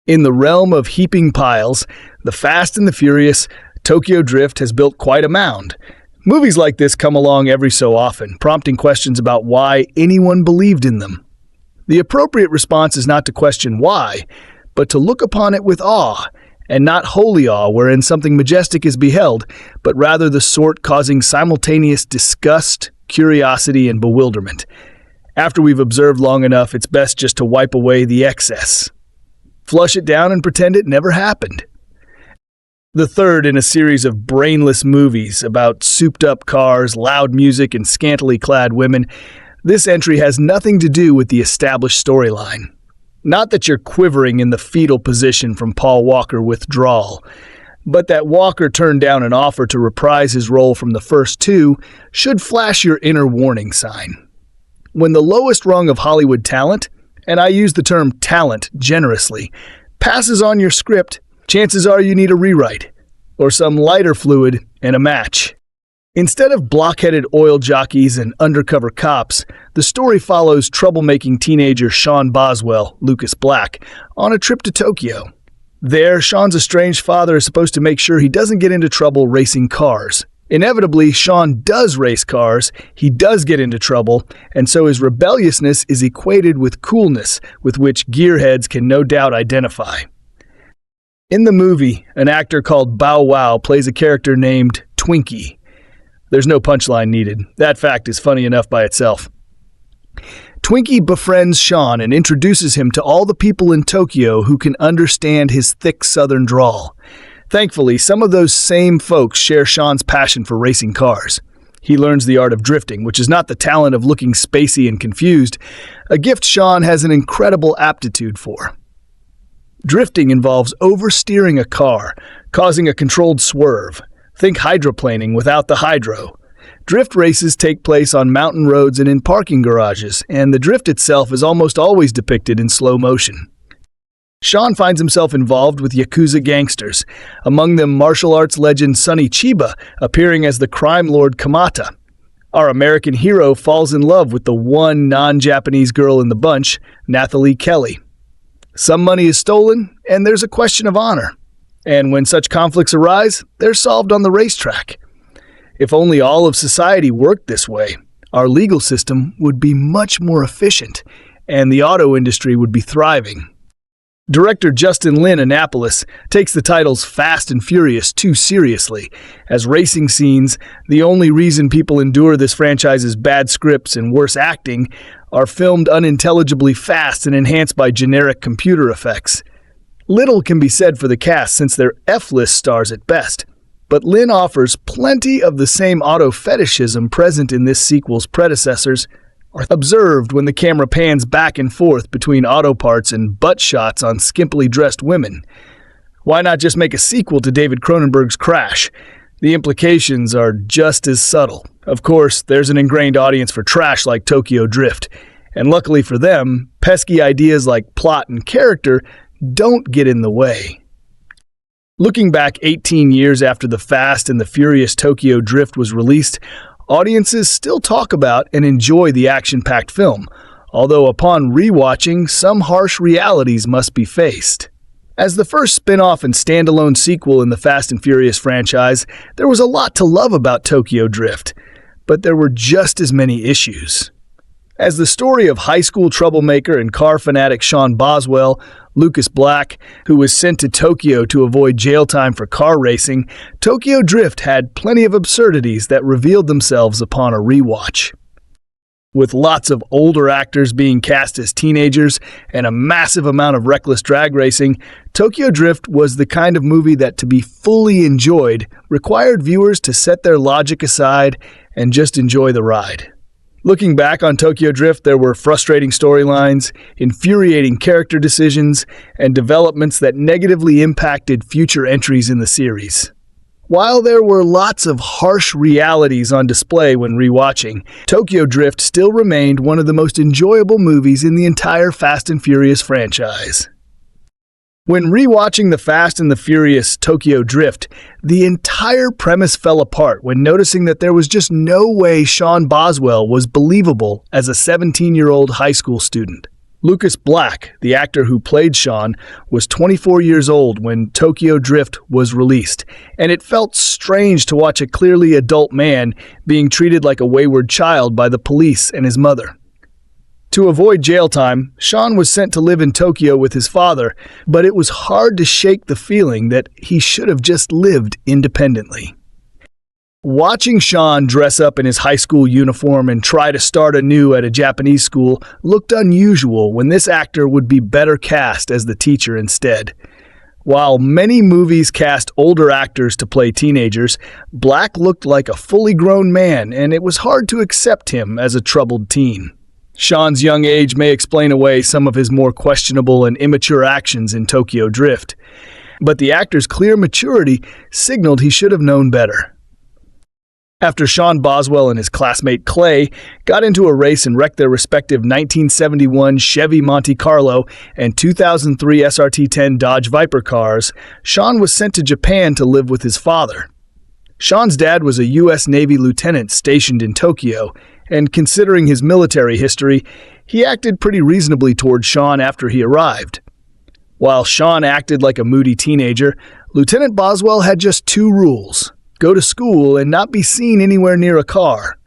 In the realm of heaping piles, the Fast and the Furious, Tokyo Drift has built quite a mound. Movies like this come along every so often, prompting questions about why anyone believed in them. The appropriate response is not to question why, but to look upon it with awe, and not holy awe wherein something majestic is beheld, but rather the sort causing simultaneous disgust, curiosity, and bewilderment. After we've observed long enough, it's best just to wipe away the excess. Flush it down and pretend it never happened. The third in a series of brainless movies about souped-up cars, loud music, and scantily clad women, this entry has nothing to do with the established storyline. Not that you're quivering in the fetal position from Paul Walker's withdrawal, but that Walker turned down an offer to reprise his role from the first 2 should flash your inner warning sign. When the lowest rung of Hollywood talent, and I use the term talent generously, passes on your script, chances are you need a rewrite, or some lighter fluid and a match. Instead of blockheaded oil jockeys and undercover cops, the story follows troublemaking teenager Sean Boswell, Lucas Black, on a trip to Tokyo. There, Sean's estranged father is supposed to make sure he doesn't get into trouble racing cars. Inevitably, Sean does race cars, he does get into trouble, and so his rebelliousness is equated with coolness, with which gearheads can no doubt identify. In the movie, an actor called Bow Wow plays a character named Twinkie. There's no punchline needed. That fact is funny enough by itself. Twinkie befriends Sean and introduces him to all the people in Tokyo who can understand his thick southern drawl. Thankfully, some of those same folks share Sean's passion for racing cars. He learns the art of drifting, which is not the talent of looking spacey and confused, a gift Sean has an incredible aptitude for. Drifting involves oversteering a car, causing a controlled swerve. Think hydroplaning without the hydro. Drift races take place on mountain roads and in parking garages, and the drift itself is almost always depicted in slow motion. Sean finds himself involved with Yakuza gangsters, among them martial arts legend Sonny Chiba, appearing as the crime lord Kamata. Our American hero falls in love with the one non-Japanese girl in the bunch, Nathalie Kelly. Some money is stolen, and there's a question of honor. And when such conflicts arise, they're solved on the racetrack. If only all of society worked this way, our legal system would be much more efficient, and the auto industry would be thriving. Director Justin Lin Annapolis takes the titles Fast and Furious too seriously, as racing scenes, the only reason people endure this franchise's bad scripts and worse acting, are filmed unintelligibly fast and enhanced by generic computer effects. Little can be said for the cast since they're F-list stars at best, but Lin offers plenty of the same auto fetishism present in this sequel's predecessors are observed when the camera pans back and forth between auto parts and butt shots on skimpily dressed women. Why not just make a sequel to David Cronenberg's Crash? The implications are just as subtle. Of course, there's an ingrained audience for trash like Tokyo Drift, and luckily for them, pesky ideas like plot and character don't get in the way. Looking back 18 years after the Fast and the Furious Tokyo Drift was released, audiences still talk about and enjoy the action-packed film, although upon rewatching, some harsh realities must be faced. As the first spin-off and standalone sequel in the Fast and Furious franchise, there was a lot to love about Tokyo Drift, but there were just as many issues. As the story of high school troublemaker and car fanatic Sean Boswell, Lucas Black, who was sent to Tokyo to avoid jail time for car racing, Tokyo Drift had plenty of absurdities that revealed themselves upon a rewatch. With lots of older actors being cast as teenagers and a massive amount of reckless drag racing, Tokyo Drift was the kind of movie that, to be fully enjoyed, required viewers to set their logic aside and just enjoy the ride. Looking back on Tokyo Drift, there were frustrating storylines, infuriating character decisions, and developments that negatively impacted future entries in the series. While there were lots of harsh realities on display when rewatching, Tokyo Drift still remained one of the most enjoyable movies in the entire Fast and Furious franchise. When rewatching the Fast and the Furious Tokyo Drift, the entire premise fell apart when noticing that there was just no way Sean Boswell was believable as a 17-year-old high school student. Lucas Black, the actor who played Sean, was 24 years old when Tokyo Drift was released, and it felt strange to watch a clearly adult man being treated like a wayward child by the police and his mother. To avoid jail time, Sean was sent to live in Tokyo with his father, but it was hard to shake the feeling that he should have just lived independently. Watching Sean dress up in his high school uniform and try to start anew at a Japanese school looked unusual when this actor would be better cast as the teacher instead. While many movies cast older actors to play teenagers, Black looked like a fully grown man, and it was hard to accept him as a troubled teen. Sean's young age may explain away some of his more questionable and immature actions in Tokyo Drift, but the actor's clear maturity signaled he should have known better. After Sean Boswell and his classmate Clay got into a race and wrecked their respective 1971 Chevy Monte Carlo and 2003 SRT-10 Dodge Viper cars, Sean was sent to Japan to live with his father. Sean's dad was a U.S. Navy lieutenant stationed in Tokyo, and considering his military history, he acted pretty reasonably toward Sean after he arrived. While Sean acted like a moody teenager, Lieutenant Boswell had just two rules: go to school and not be seen anywhere near a car.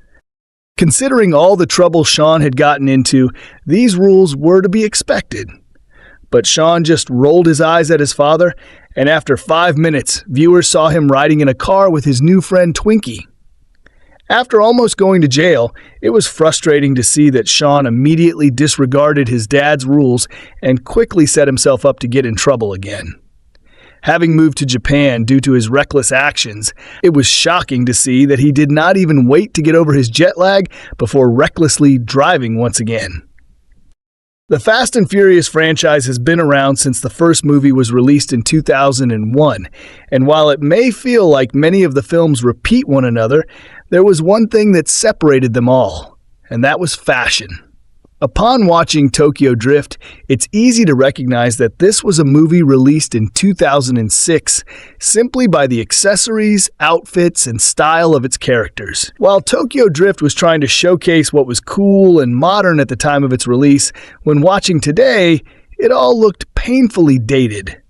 Considering all the trouble Sean had gotten into, these rules were to be expected. But Sean just rolled his eyes at his father, and after 5 minutes, viewers saw him riding in a car with his new friend Twinkie. After almost going to jail, it was frustrating to see that Sean immediately disregarded his dad's rules and quickly set himself up to get in trouble again. Having moved to Japan due to his reckless actions, it was shocking to see that he did not even wait to get over his jet lag before recklessly driving once again. The Fast and Furious franchise has been around since the first movie was released in 2001, and while it may feel like many of the films repeat one another, there was one thing that separated them all, and that was fashion. Upon watching Tokyo Drift, it's easy to recognize that this was a movie released in 2006 simply by the accessories, outfits, and style of its characters. While Tokyo Drift was trying to showcase what was cool and modern at the time of its release, when watching today, it all looked painfully dated.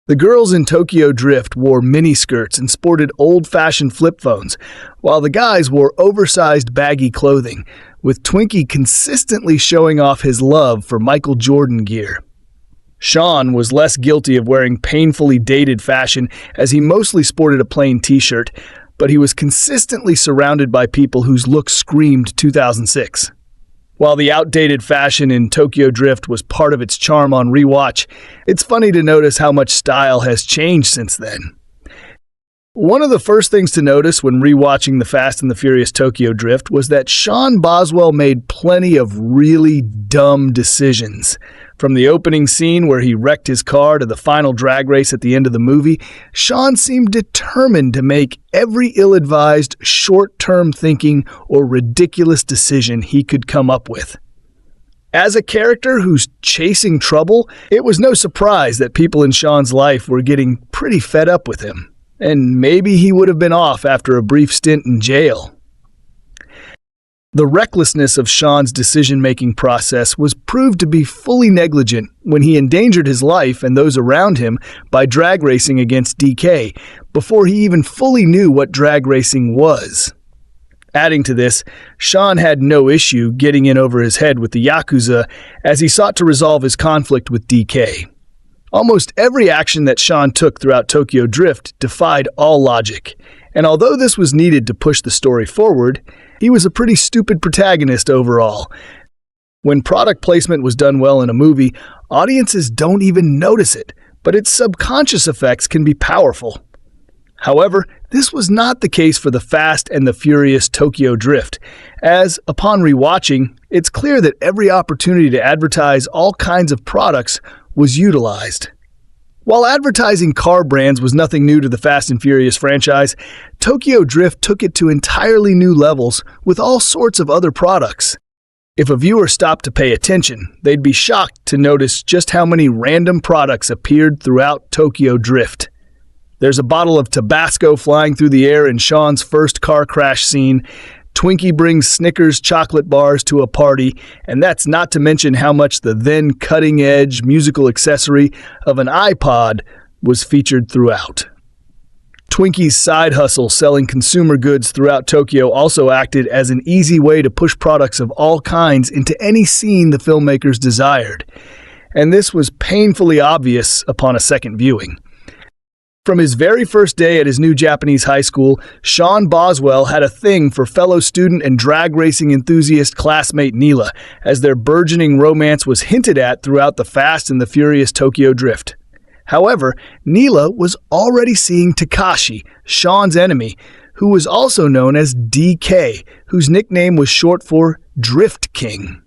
The girls in Tokyo Drift wore miniskirts and sported old-fashioned flip phones, while the guys wore oversized baggy clothing, with Twinkie consistently showing off his love for Michael Jordan gear. Sean was less guilty of wearing painfully dated fashion as he mostly sported a plain t-shirt, but he was consistently surrounded by people whose looks screamed 2006. While the outdated fashion in Tokyo Drift was part of its charm on rewatch, it's funny to notice how much style has changed since then. One of the first things to notice when rewatching the Fast and the Furious Tokyo Drift was that Sean Boswell made plenty of really dumb decisions. From the opening scene where he wrecked his car to the final drag race at the end of the movie, Sean seemed determined to make every ill-advised, short-term thinking or ridiculous decision he could come up with. As a character who's chasing trouble, it was no surprise that people in Sean's life were getting pretty fed up with him. And maybe he would have been off after a brief stint in jail. The recklessness of Sean's decision-making process was proved to be fully negligent when he endangered his life and those around him by drag racing against DK before he even fully knew what drag racing was. Adding to this, Sean had no issue getting in over his head with the Yakuza as he sought to resolve his conflict with DK. Almost every action that Sean took throughout Tokyo Drift defied all logic, and although this was needed to push the story forward, he was a pretty stupid protagonist overall. When product placement was done well in a movie, audiences don't even notice it, but its subconscious effects can be powerful. However, this was not the case for the Fast and the Furious Tokyo Drift, as, upon rewatching, it's clear that every opportunity to advertise all kinds of products was utilized. While advertising car brands was nothing new to the Fast and Furious franchise, Tokyo Drift took it to entirely new levels with all sorts of other products. If a viewer stopped to pay attention, they'd be shocked to notice just how many random products appeared throughout Tokyo Drift. There's a bottle of Tabasco flying through the air in Sean's first car crash scene. Twinkie brings Snickers chocolate bars to a party, and that's not to mention how much the then cutting-edge musical accessory of an iPod was featured throughout. Twinkie's side hustle selling consumer goods throughout Tokyo also acted as an easy way to push products of all kinds into any scene the filmmakers desired, and this was painfully obvious upon a second viewing. From his very first day at his new Japanese high school, Sean Boswell had a thing for fellow student and drag racing enthusiast classmate Neal, as their burgeoning romance was hinted at throughout the Fast and the Furious Tokyo Drift. However, Neal was already seeing Takashi, Sean's enemy, who was also known as DK, whose nickname was short for Drift King.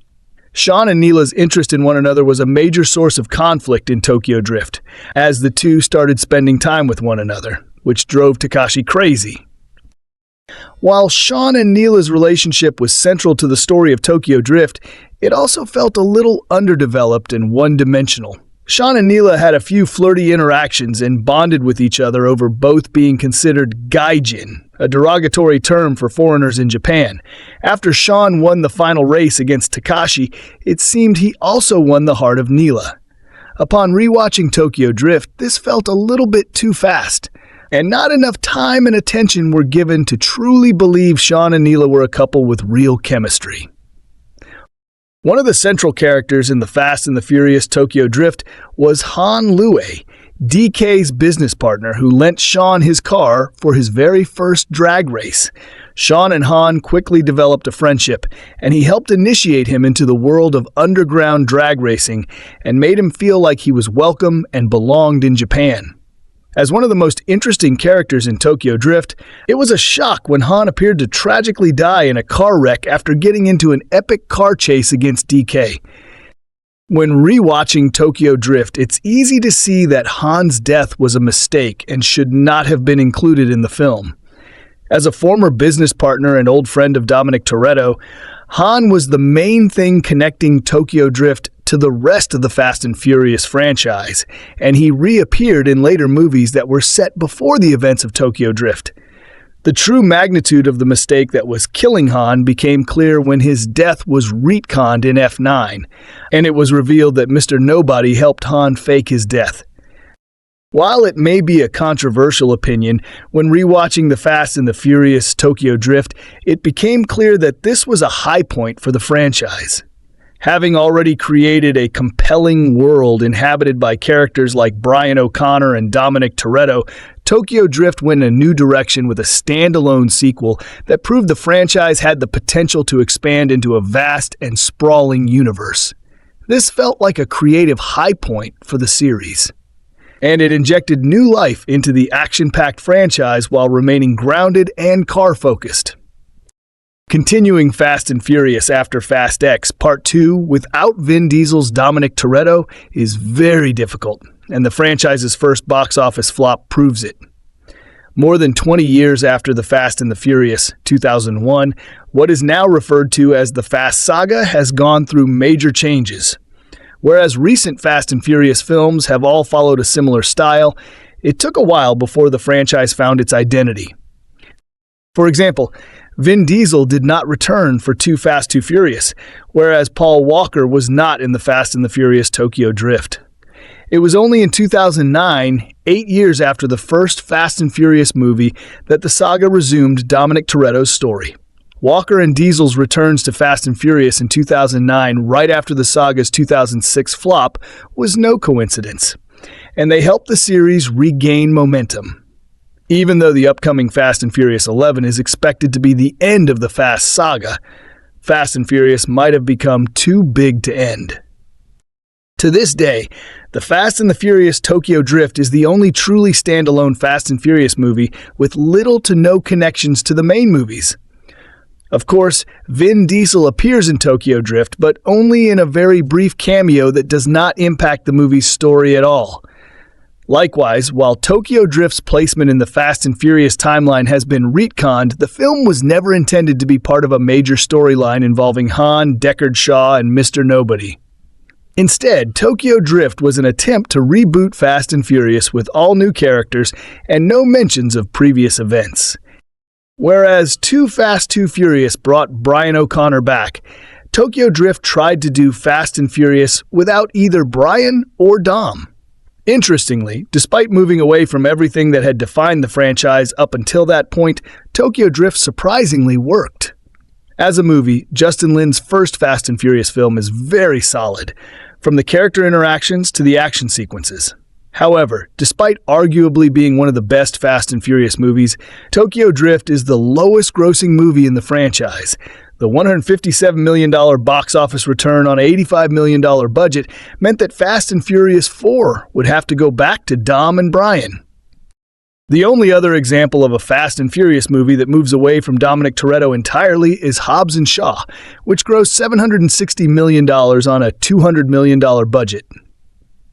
Sean and Neal's interest in one another was a major source of conflict in Tokyo Drift, as the two started spending time with one another, which drove Takashi crazy. While Sean and Neal's relationship was central to the story of Tokyo Drift, it also felt a little underdeveloped and one-dimensional. Sean and Neal had a few flirty interactions and bonded with each other over both being considered gaijin, a derogatory term for foreigners in Japan. After Sean won the final race against Takashi, it seemed he also won the heart of Neal. Upon rewatching Tokyo Drift, this felt a little bit too fast, and not enough time and attention were given to truly believe Sean and Neal were a couple with real chemistry. One of the central characters in the Fast and the Furious Tokyo Drift was Han Lue, DK's business partner who lent Sean his car for his very first drag race. Sean and Han quickly developed a friendship, and he helped initiate him into the world of underground drag racing and made him feel like he was welcome and belonged in Japan. As one of the most interesting characters in Tokyo Drift, it was a shock when Han appeared to tragically die in a car wreck after getting into an epic car chase against DK. When rewatching Tokyo Drift, it's easy to see that Han's death was a mistake and should not have been included in the film. As a former business partner and old friend of Dominic Toretto, Han was the main thing connecting Tokyo Drift to the rest of the Fast and Furious franchise, and he reappeared in later movies that were set before the events of Tokyo Drift. The true magnitude of the mistake that was killing Han became clear when his death was retconned in F9, and it was revealed that Mr. Nobody helped Han fake his death. While it may be a controversial opinion, when rewatching the Fast and the Furious Tokyo Drift, it became clear that this was a high point for the franchise. Having already created a compelling world inhabited by characters like Brian O'Connor and Dominic Toretto, Tokyo Drift went a new direction with a standalone sequel that proved the franchise had the potential to expand into a vast and sprawling universe. This felt like a creative high point for the series, and it injected new life into the action-packed franchise while remaining grounded and car-focused. Continuing Fast and Furious after Fast X Part 2 without Vin Diesel's Dominic Toretto is very difficult, and the franchise's first box office flop proves it. More than 20 years after The Fast and the Furious, 2001, what is now referred to as the Fast Saga has gone through major changes. Whereas recent Fast and Furious films have all followed a similar style, it took a while before the franchise found its identity. For example, Vin Diesel did not return for Too Fast, Too Furious, whereas Paul Walker was not in the Fast and the Furious Tokyo Drift. It was only in 2009, 8 years after the first Fast and Furious movie, that the saga resumed Dominic Toretto's story. Walker and Diesel's returns to Fast and Furious in 2009, right after the saga's 2006 flop, was no coincidence, and they helped the series regain momentum. Even though the upcoming Fast and Furious 11 is expected to be the end of the Fast saga, Fast and Furious might have become too big to end. To this day, the Fast and the Furious Tokyo Drift is the only truly standalone Fast and Furious movie with little to no connections to the main movies. Of course, Vin Diesel appears in Tokyo Drift, but only in a very brief cameo that does not impact the movie's story at all. Likewise, while Tokyo Drift's placement in the Fast and Furious timeline has been retconned, the film was never intended to be part of a major storyline involving Han, Deckard Shaw, and Mr. Nobody. Instead, Tokyo Drift was an attempt to reboot Fast and Furious with all new characters and no mentions of previous events. Whereas Too Fast, Too Furious brought Brian O'Connor back, Tokyo Drift tried to do Fast and Furious without either Brian or Dom. Interestingly, despite moving away from everything that had defined the franchise up until that point, Tokyo Drift surprisingly worked. As a movie, Justin Lin's first Fast and Furious film is very solid, from the character interactions to the action sequences. However, despite arguably being one of the best Fast and Furious movies, Tokyo Drift is the lowest grossing movie in the franchise. The $157 million box office return on an $85 million budget meant that Fast and Furious 4 would have to go back to Dom and Brian. The only other example of a Fast and Furious movie that moves away from Dominic Toretto entirely is Hobbs & Shaw, which grossed $760 million on a $200 million budget.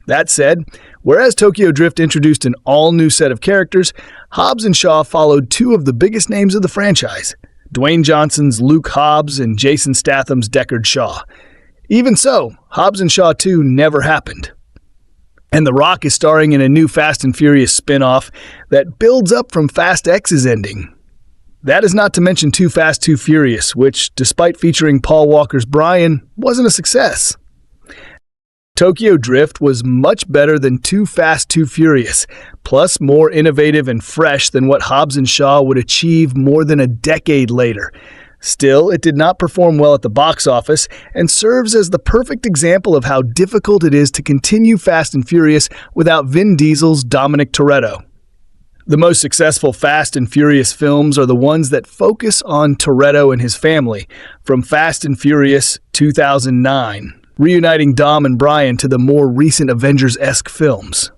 That said, whereas Tokyo Drift introduced an all-new set of characters, Hobbs & Shaw followed two of the biggest names of the franchise, Dwayne Johnson's Luke Hobbs and Jason Statham's Deckard Shaw. Even so, Hobbs & Shaw 2 never happened. And The Rock is starring in a new Fast and Furious spin-off that builds up from Fast X's ending. That is not to mention Too Fast, Too Furious, which, despite featuring Paul Walker's Brian, wasn't a success. Tokyo Drift was much better than Too Fast, Too Furious, plus more innovative and fresh than what Hobbs & Shaw would achieve more than a decade later. Still, it did not perform well at the box office and serves as the perfect example of how difficult it is to continue Fast and Furious without Vin Diesel's Dominic Toretto. The most successful Fast and Furious films are the ones that focus on Toretto and his family, from Fast and Furious 2009, reuniting Dom and Brian to the more recent Avengers-esque films.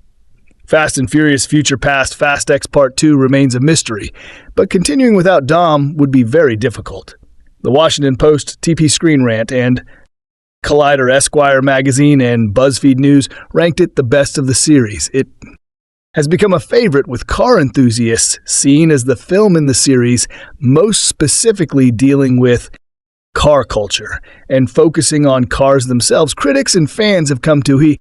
Fast and Furious Future Past Fast X Part 2 remains a mystery, but continuing without Dom would be very difficult. The Washington Post, TP Screen Rant, and Collider Esquire magazine and BuzzFeed News ranked it the best of the series. It has become a favorite with car enthusiasts, seen as the film in the series most specifically dealing with car culture and focusing on cars themselves. Critics and fans have come to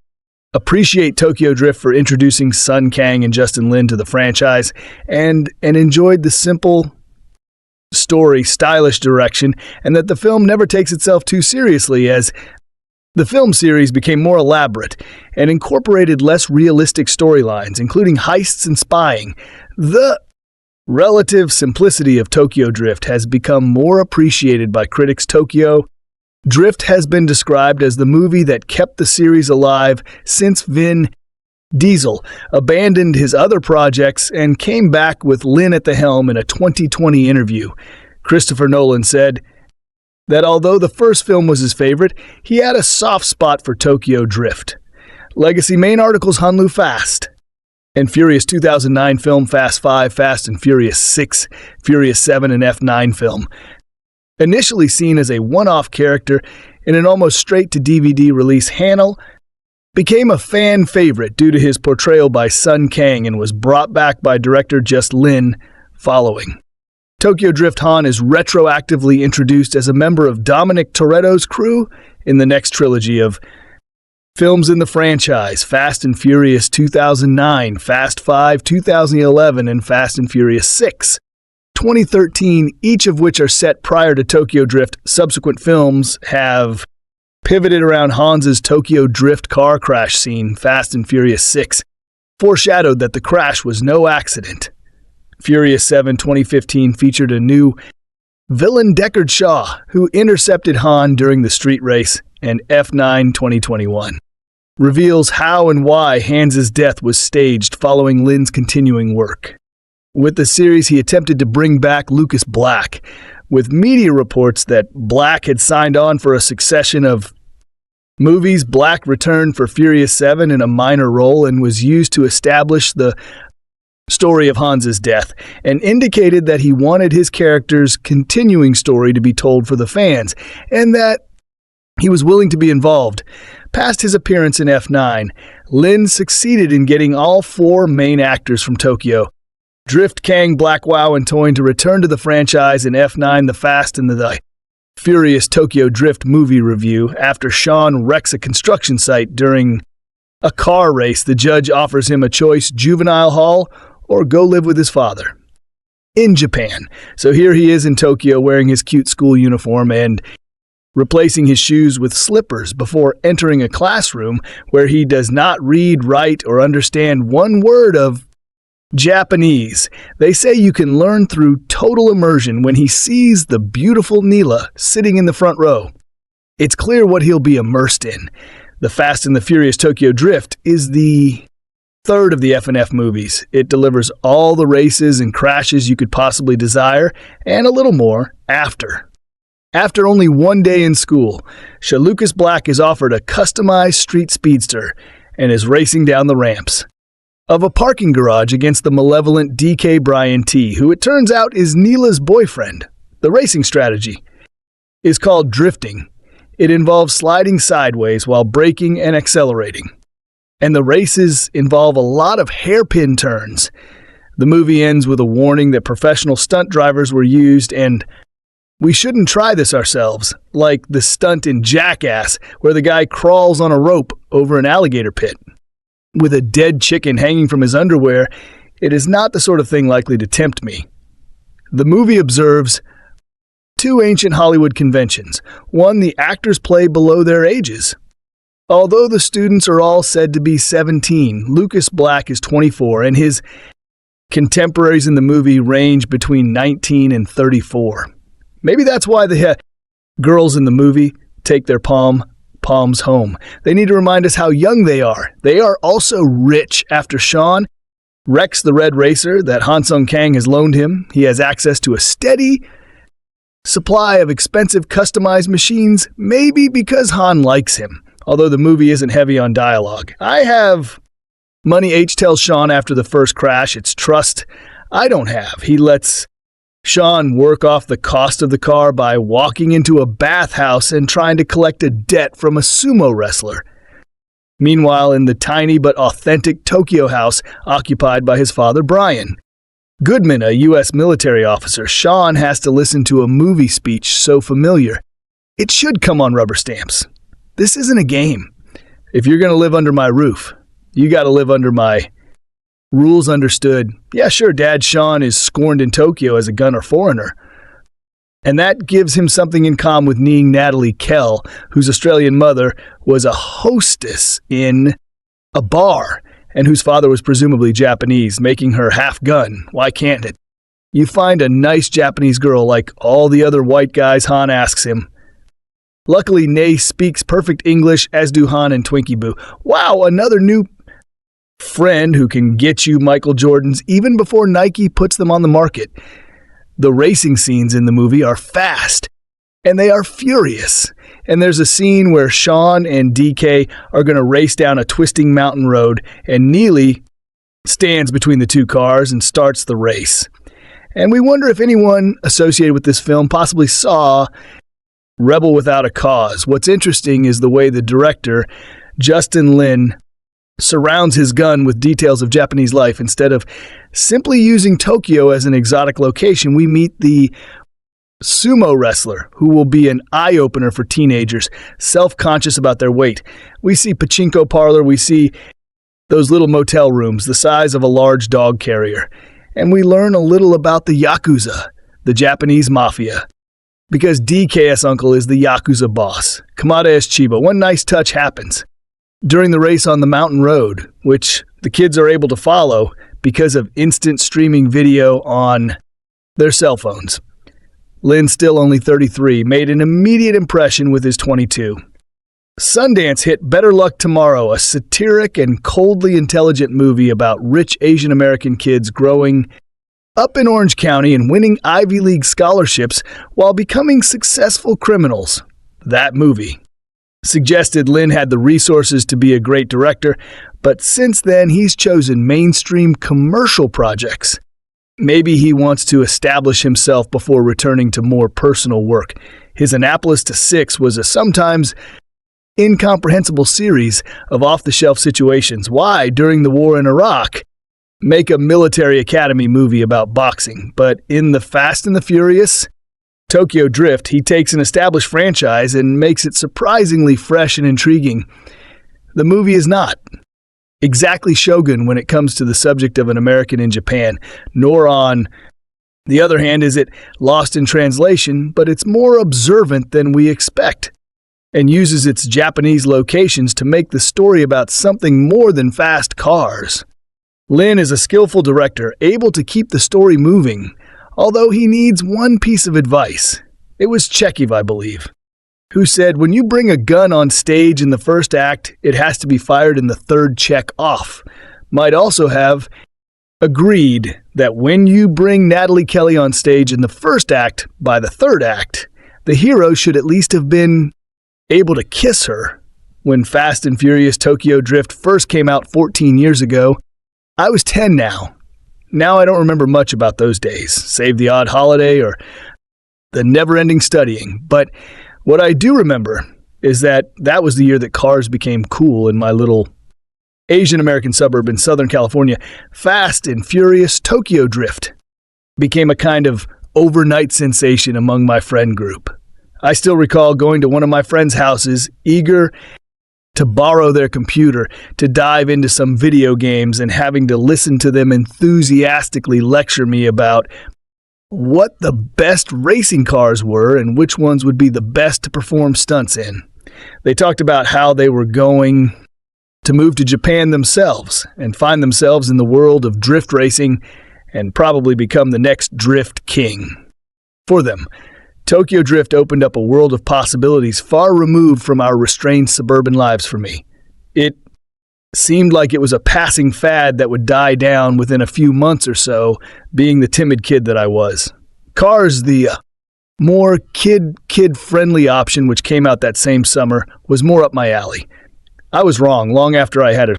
appreciate Tokyo Drift for introducing Sun Kang and Justin Lin to the franchise and enjoyed the simple story, stylish direction, and that the film never takes itself too seriously, as the film series became more elaborate and incorporated less realistic storylines, including heists and spying. The relative simplicity of Tokyo Drift has become more appreciated by critics. Tokyo Drift has been described as the movie that kept the series alive since Vin Diesel abandoned his other projects and came back with Lin at the helm in a 2020 interview. Christopher Nolan said that although the first film was his favorite, he had a soft spot for Tokyo Drift. Legacy main articles Hanlu Fast and Furious 2009 film Fast 5, Fast and Furious 6, Furious 7, and F9 film. Initially seen as a one-off character in an almost straight-to-DVD release, Hanel became a fan favorite due to his portrayal by Sun Kang and was brought back by director Just Lin following. Tokyo Drift Han is retroactively introduced as a member of Dominic Toretto's crew in the next trilogy of films in the franchise, Fast and Furious 2009, Fast 5 2011, and Fast and Furious 6 2013, each of which are set prior to Tokyo Drift. Subsequent films have pivoted around Hans's Tokyo Drift car crash scene. Fast and Furious 6 foreshadowed that the crash was no accident. Furious 7 2015 featured a new villain, Deckard Shaw, who intercepted Han during the street race, and F9 2021 reveals how and why Hans's death was staged following Lin's continuing work. With the series, he attempted to bring back Lucas Black, with media reports that Black had signed on for a succession of movies. Black returned for Furious 7 in a minor role and was used to establish the story of Hans's death, and indicated that he wanted his character's continuing story to be told for the fans, and that he was willing to be involved. Past his appearance in F9, Lin succeeded in getting all four main actors from Tokyo Drift, Kang, Black Wow, and Toin to return to the franchise in F9, The Fast and the Furious Tokyo Drift movie review. After Sean wrecks a construction site during a car race, the judge offers him a choice: juvenile hall or go live with his father in Japan. So here he is in Tokyo wearing his cute school uniform and replacing his shoes with slippers before entering a classroom where he does not read, write, or understand one word of Japanese. They say you can learn through total immersion when he sees the beautiful Neal sitting in the front row. It's clear what he'll be immersed in. The Fast and the Furious Tokyo Drift is the third of the F&F movies. It delivers all the races and crashes you could possibly desire, and a little more after. After only one day in school, Lucas Black is offered a customized street speedster and is racing down the ramps of a parking garage against the malevolent DK Brian T, who it turns out is Neela's boyfriend. The racing strategy is called drifting. It involves sliding sideways while braking and accelerating. And the races involve a lot of hairpin turns. The movie ends with a warning that professional stunt drivers were used and we shouldn't try this ourselves, like the stunt in Jackass where the guy crawls on a rope over an alligator pit. With a dead chicken hanging from his underwear, it is not the sort of thing likely to tempt me. The movie observes two ancient Hollywood conventions. One, the actors play below their ages. Although the students are all said to be 17, Lucas Black is 24, and his contemporaries in the movie range between 19 and 34. Maybe that's why the girls in the movie take their palms home. They need to remind us how young they are. They are also rich after Sean Rex the Red Racer that Kang has loaned him. He has access to a steady supply of expensive customized machines, maybe because Han likes him, although the movie isn't heavy on dialogue. I have money H tells Sean after the first crash. It's trust I don't have. He lets Sean work off the cost of the car by walking into a bathhouse and trying to collect a debt from a sumo wrestler. Meanwhile, in the tiny but authentic Tokyo house occupied by his father, Brian Goodman, a U.S. military officer, Sean has to listen to a movie speech so familiar. It should come on rubber stamps. This isn't a game. If you're going to live under my roof, you got to live under my rules understood. Yeah, sure, Dad Sean is scorned in Tokyo as a gunner foreigner. And that gives him something in common with Natalie Kell, whose Australian mother was a hostess in a bar and whose father was presumably Japanese, making her half gun. Why can't it? You find a nice Japanese girl like all the other white guys, Han asks him. Luckily, Nay speaks perfect English, as do Han and Twinkie Boo. Wow, another new friend who can get you Michael Jordans even before Nike puts them on the market. The racing scenes in the movie are fast, and they are furious. And there's a scene where Sean and DK are going to race down a twisting mountain road, and Neal stands between the two cars and starts the race. And we wonder if anyone associated with this film possibly saw Rebel Without a Cause. What's interesting is the way the director, Justin Lin, surrounds his gun with details of Japanese life. Instead of simply using Tokyo as an exotic location, we meet the sumo wrestler, who will be an eye-opener for teenagers, self-conscious about their weight. We see pachinko parlor, we see those little motel rooms the size of a large dog carrier. And we learn a little about the Yakuza, the Japanese mafia, because DK's uncle is the Yakuza boss. Kamada as Chiba. One nice touch happens during the race on the mountain road, which the kids are able to follow because of instant streaming video on their cell phones. Lin, still only 33, made an immediate impression with his 22. Sundance hit Better Luck Tomorrow, a satiric and coldly intelligent movie about rich Asian American kids growing up in Orange County and winning Ivy League scholarships while becoming successful criminals. That movie suggested Lin had the resources to be a great director, but since then he's chosen mainstream commercial projects. Maybe he wants to establish himself before returning to more personal work. His Annapolis to 6 was a sometimes incomprehensible series of off-the-shelf situations. Why, during the war in Iraq, make a military academy movie about boxing? But in The Fast and the Furious, Tokyo Drift, he takes an established franchise and makes it surprisingly fresh and intriguing. The movie is not exactly Shogun when it comes to the subject of an American in Japan, nor on the other hand is it lost in translation, but it's more observant than we expect and uses its Japanese locations to make the story about something more than fast cars. Lin is a skillful director, able to keep the story moving, although he needs one piece of advice. It was Chekhov, I believe, who said, when you bring a gun on stage in the first act, it has to be fired in the third check off. Might also have agreed that when you bring Natalie Kelly on stage in the first act, by the third act, the hero should at least have been able to kiss her. When Fast and Furious Tokyo Drift first came out 14 years ago, I was 10 now. Now I don't remember much about those days, save the odd holiday or the never-ending studying. But what I do remember is that was the year that cars became cool in my little Asian American suburb in Southern California. Fast and Furious Tokyo Drift became a kind of overnight sensation among my friend group. I still recall going to one of my friends' houses, eager to borrow their computer, to dive into some video games, and having to listen to them enthusiastically lecture me about what the best racing cars were and which ones would be the best to perform stunts in. They talked about how they were going to move to Japan themselves and find themselves in the world of drift racing and probably become the next drift king. For them, Tokyo Drift opened up a world of possibilities far removed from our restrained suburban lives for me. It seemed like it was a passing fad that would die down within a few months or so, being the timid kid that I was. Cars, the more kid-friendly option, which came out that same summer, was more up my alley. I was wrong long after I had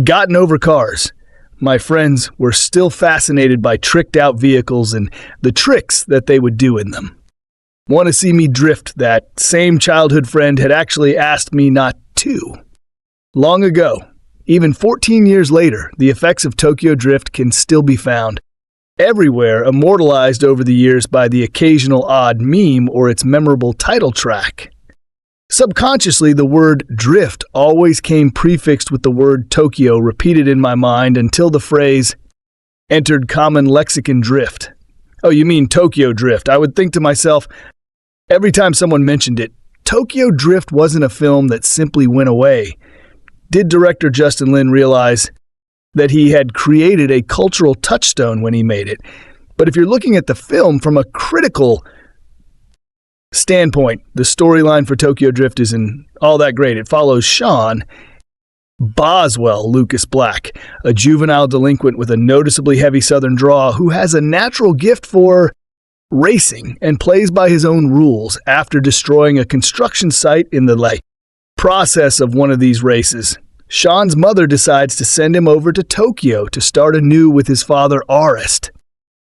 gotten over Cars. My friends were still fascinated by tricked-out vehicles and the tricks that they would do in them. Want to see me drift? That same childhood friend had actually asked me not to. Long ago, even 14 years later, the effects of Tokyo Drift can still be found everywhere, immortalized over the years by the occasional odd meme or its memorable title track. Subconsciously, the word drift always came prefixed with the word Tokyo repeated in my mind until the phrase entered common lexicon drift. Oh, you mean Tokyo Drift? I would think to myself, every time someone mentioned it, Tokyo Drift wasn't a film that simply went away. Did director Justin Lin realize that he had created a cultural touchstone when he made it? But if you're looking at the film from a critical standpoint, the storyline for Tokyo Drift isn't all that great. It follows Sean Boswell Lucas Black, a juvenile delinquent with a noticeably heavy southern drawl who has a natural gift for racing and plays by his own rules after destroying a construction site in the process of one of these races. Sean's mother decides to send him over to Tokyo to start anew with his father Arist,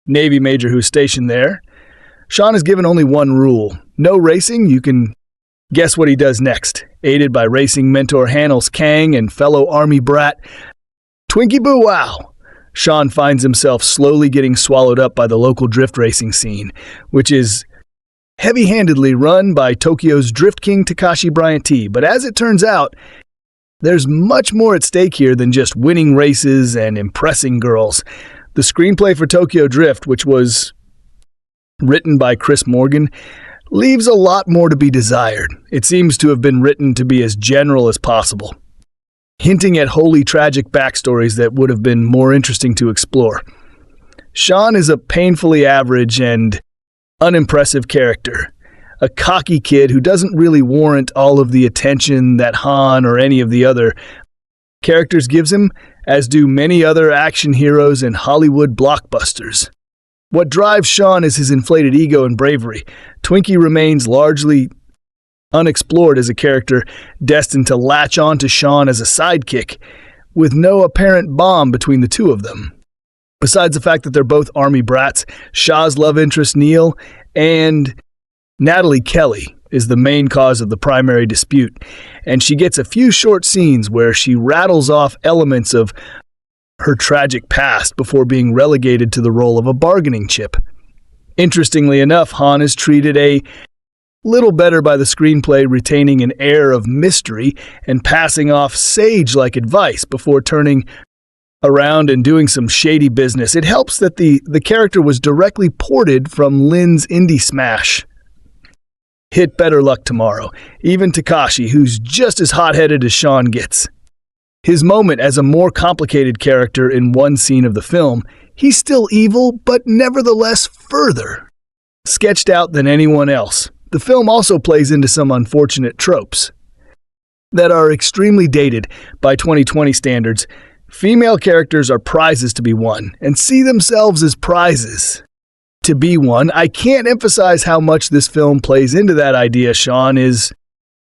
Navy major who's stationed there. Sean is given only one rule: no racing. You can guess what he does next. Aided by racing mentor Hanel's Kang and fellow army brat Twinkie Boo Wow, Sean finds himself slowly getting swallowed up by the local drift racing scene, which is heavy-handedly run by Tokyo's drift king Takashi Bryant T. But as it turns out, there's much more at stake here than just winning races and impressing girls. The screenplay for Tokyo Drift, which was written by Chris Morgan, leaves a lot more to be desired. It seems to have been written to be as general as possible, hinting at wholly tragic backstories that would have been more interesting to explore. Sean is a painfully average and unimpressive character, a cocky kid who doesn't really warrant all of the attention that Han or any of the other characters gives him, as do many other action heroes in Hollywood blockbusters. What drives Sean is his inflated ego and bravery. Twinkie remains largely unexplored as a character destined to latch on to Sean as a sidekick, with no apparent bond between the two of them. Besides the fact that they're both army brats, Shaw's love interest Neal and Natalie Kelly is the main cause of the primary dispute, and she gets a few short scenes where she rattles off elements of her tragic past before being relegated to the role of a bargaining chip. Interestingly enough, Han is treated a little better by the screenplay, retaining an air of mystery and passing off sage-like advice before turning around and doing some shady business. It helps that the character was directly ported from Lin's indie smash hit Better Luck Tomorrow. Even Takashi, who's just as hot-headed as Sean gets. His moment as a more complicated character in one scene of the film, he's still evil, but nevertheless further sketched out than anyone else. The film also plays into some unfortunate tropes that are extremely dated by 2020 standards. Female characters are prizes to be won, and see themselves as prizes to be won. I can't emphasize how much this film plays into that idea. Sean is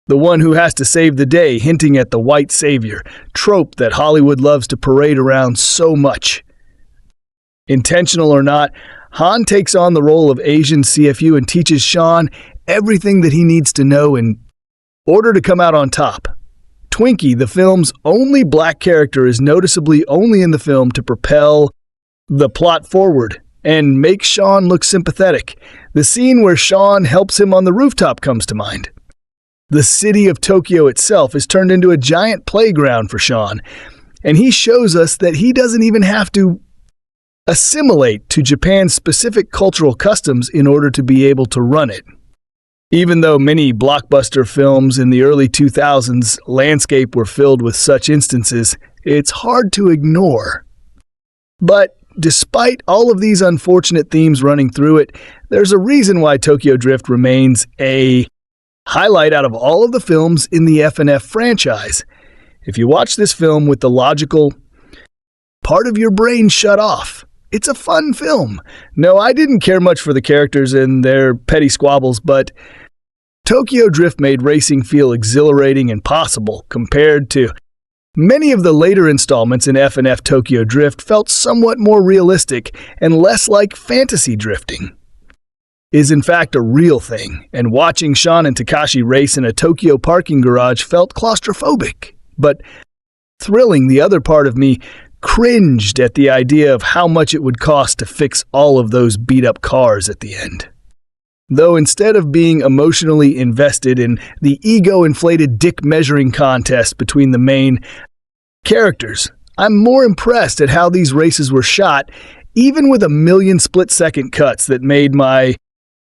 the one who has to save the day, hinting at the white savior trope that Hollywood loves to parade around so much. Intentional or not, Han takes on the role of Asian CFU and teaches Sean everything that he needs to know in order to come out on top. Twinkie, the film's only black character, is noticeably only in the film to propel the plot forward and make Sean look sympathetic. The scene where Sean helps him on the rooftop comes to mind. The city of Tokyo itself is turned into a giant playground for Sean, and he shows us that he doesn't even have to assimilate to Japan's specific cultural customs in order to be able to run it. Even though many blockbuster films in the early 2000s landscape were filled with such instances, it's hard to ignore. But despite all of these unfortunate themes running through it, there's a reason why Tokyo Drift remains a highlight out of all of the films in the F&F franchise. If you watch this film with the logical part of your brain shut off, it's a fun film. No, I didn't care much for the characters and their petty squabbles, but Tokyo Drift made racing feel exhilarating and possible compared to many of the later installments in F&F. Tokyo Drift felt somewhat more realistic and less like fantasy drifting. Is in fact a real thing, and watching Sean and Takashi race in a Tokyo parking garage felt claustrophobic, but thrilling. The other part of me cringed at the idea of how much it would cost to fix all of those beat-up cars at the end. Though instead of being emotionally invested in the ego-inflated dick-measuring contest between the main characters, I'm more impressed at how these races were shot, even with a million split-second cuts that made my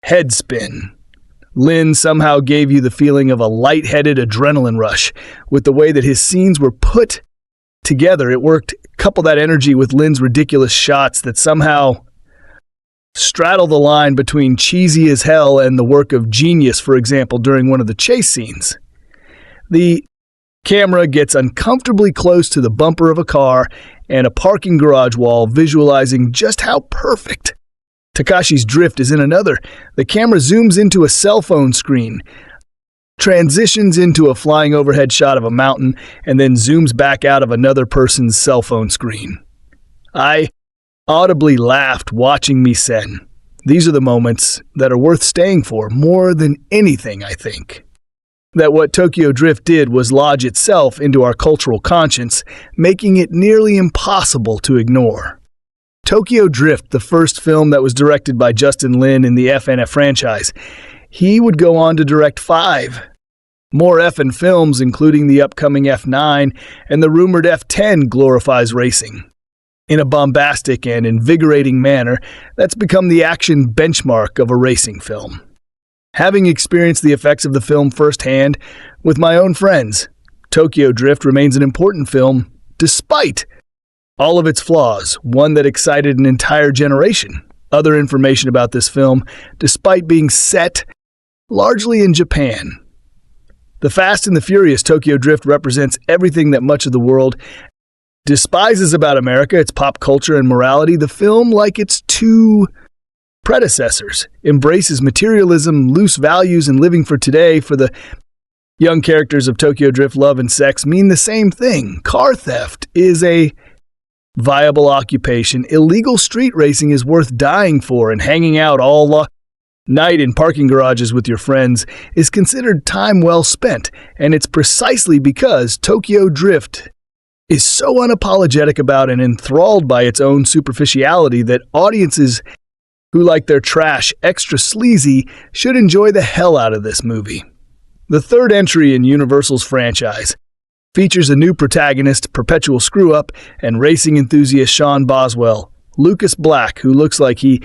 head spin. Lin somehow gave you the feeling of a lightheaded adrenaline rush with the way that his scenes were put together. It worked. Couple that energy with Lin's ridiculous shots that somehow straddle the line between cheesy as hell and the work of genius. For example, during one of the chase scenes, the camera gets uncomfortably close to the bumper of a car and a parking garage wall, visualizing just how perfect Takashi's drift is in another. The camera zooms into a cell phone screen, transitions into a flying overhead shot of a mountain, and then zooms back out of another person's cell phone screen. I audibly laughed watching Misen. These are the moments that are worth staying for more than anything, I think. That what Tokyo Drift did was lodge itself into our cultural conscience, making it nearly impossible to ignore. Tokyo Drift, the first film that was directed by Justin Lin in the F&F franchise. He would go on to direct 5 more F&F films, including the upcoming F9, and the rumored F10 glorifies racing in a bombastic and invigorating manner that's become the action benchmark of a racing film. Having experienced the effects of the film firsthand with my own friends, Tokyo Drift remains an important film despite all of its flaws, one that excited an entire generation. Other information about this film, despite being set largely in Japan. The Fast and the Furious Tokyo Drift represents everything that much of the world despises about America, its pop culture and morality. The film, like its 2 predecessors, embraces materialism, loose values, and living for today. For the young characters of Tokyo Drift, love and sex mean the same thing. Car theft is a viable occupation. Illegal street racing is worth dying for, and hanging out all night in parking garages with your friends is considered time well spent. And it's precisely because Tokyo Drift is so unapologetic about and enthralled by its own superficiality that audiences who like their trash extra sleazy should enjoy the hell out of this movie. The third entry in Universal's franchise features a new protagonist, perpetual screw-up, and racing enthusiast Sean Boswell, Lucas Black, who looks like he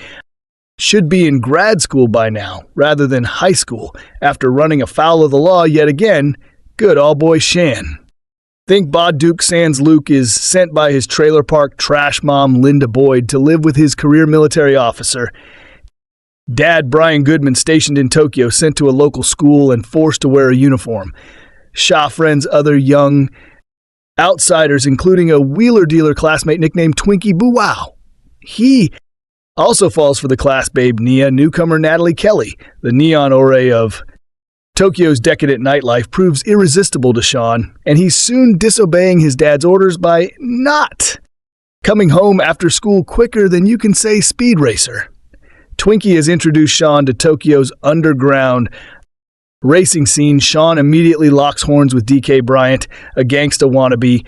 should be in grad school by now, rather than high school, after running afoul of the law yet again. Good all-boy Shan. Think Bod Duke Sans Luke is sent by his trailer park trash mom Linda Boyd to live with his career military officer. Dad Brian Goodman, stationed in Tokyo, sent to a local school and forced to wear a uniform. Sha Friend's other young outsiders, including a wheeler-dealer classmate nicknamed Twinkie Boo Wow. He also falls for the class babe Nia. Newcomer Natalie Kelly, the neon ore of Tokyo's decadent nightlife, proves irresistible to Sean, and he's soon disobeying his dad's orders by not coming home after school quicker than you can say Speed Racer. Twinkie has introduced Sean to Tokyo's underground racing scene. Sean immediately locks horns with DK Bryant, a gangsta wannabe,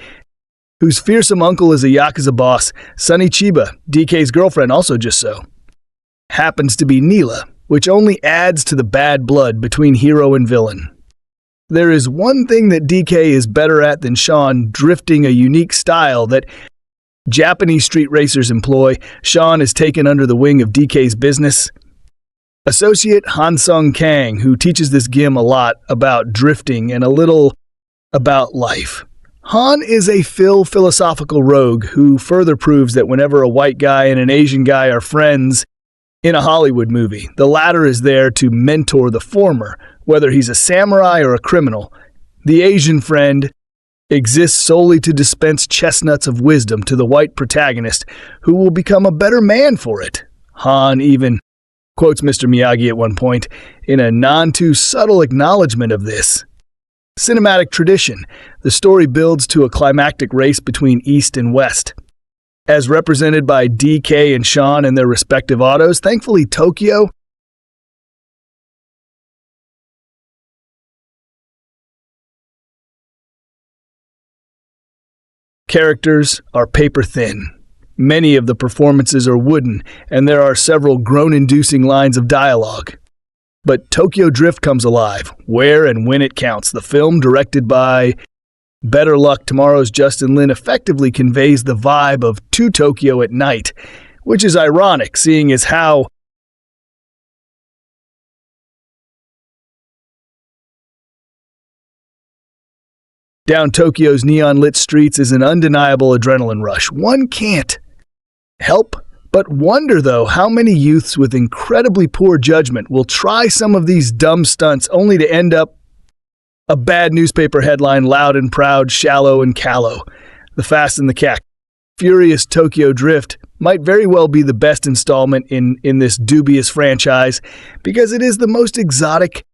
whose fearsome uncle is a Yakuza boss. Sunny Chiba, DK's girlfriend, also just so, happens to be Neela, which only adds to the bad blood between hero and villain. There is one thing that DK is better at than Sean: drifting, a unique style that Japanese street racers employ. Sean is taken under the wing of DK's business associate Hansung Kang, who teaches this Gim a lot about drifting and a little about life. Han is a philosophical rogue who further proves that whenever a white guy and an Asian guy are friends in a Hollywood movie, the latter is there to mentor the former, whether he's a samurai or a criminal. The Asian friend exists solely to dispense chestnuts of wisdom to the white protagonist, who will become a better man for it. Han even quotes Mr. Miyagi at one point in a non-too-subtle acknowledgement of this. Cinematic tradition, the story builds to a climactic race between East and West. As represented by DK and Sean in their respective autos, thankfully Tokyo characters are paper thin. Many of the performances are wooden, and there are several groan-inducing lines of dialogue. But Tokyo Drift comes alive, where and when it counts. The film, directed by Better Luck Tomorrow's Justin Lin, effectively conveys the vibe of To Tokyo at Night, which is ironic, seeing as how down Tokyo's neon-lit streets is an undeniable adrenaline rush. One can't help but wonder, though, how many youths with incredibly poor judgment will try some of these dumb stunts only to end up a bad newspaper headline, loud and proud, shallow and callow. The Fast and the Furious Tokyo Drift might very well be the best installment in this dubious franchise because it is the most exotic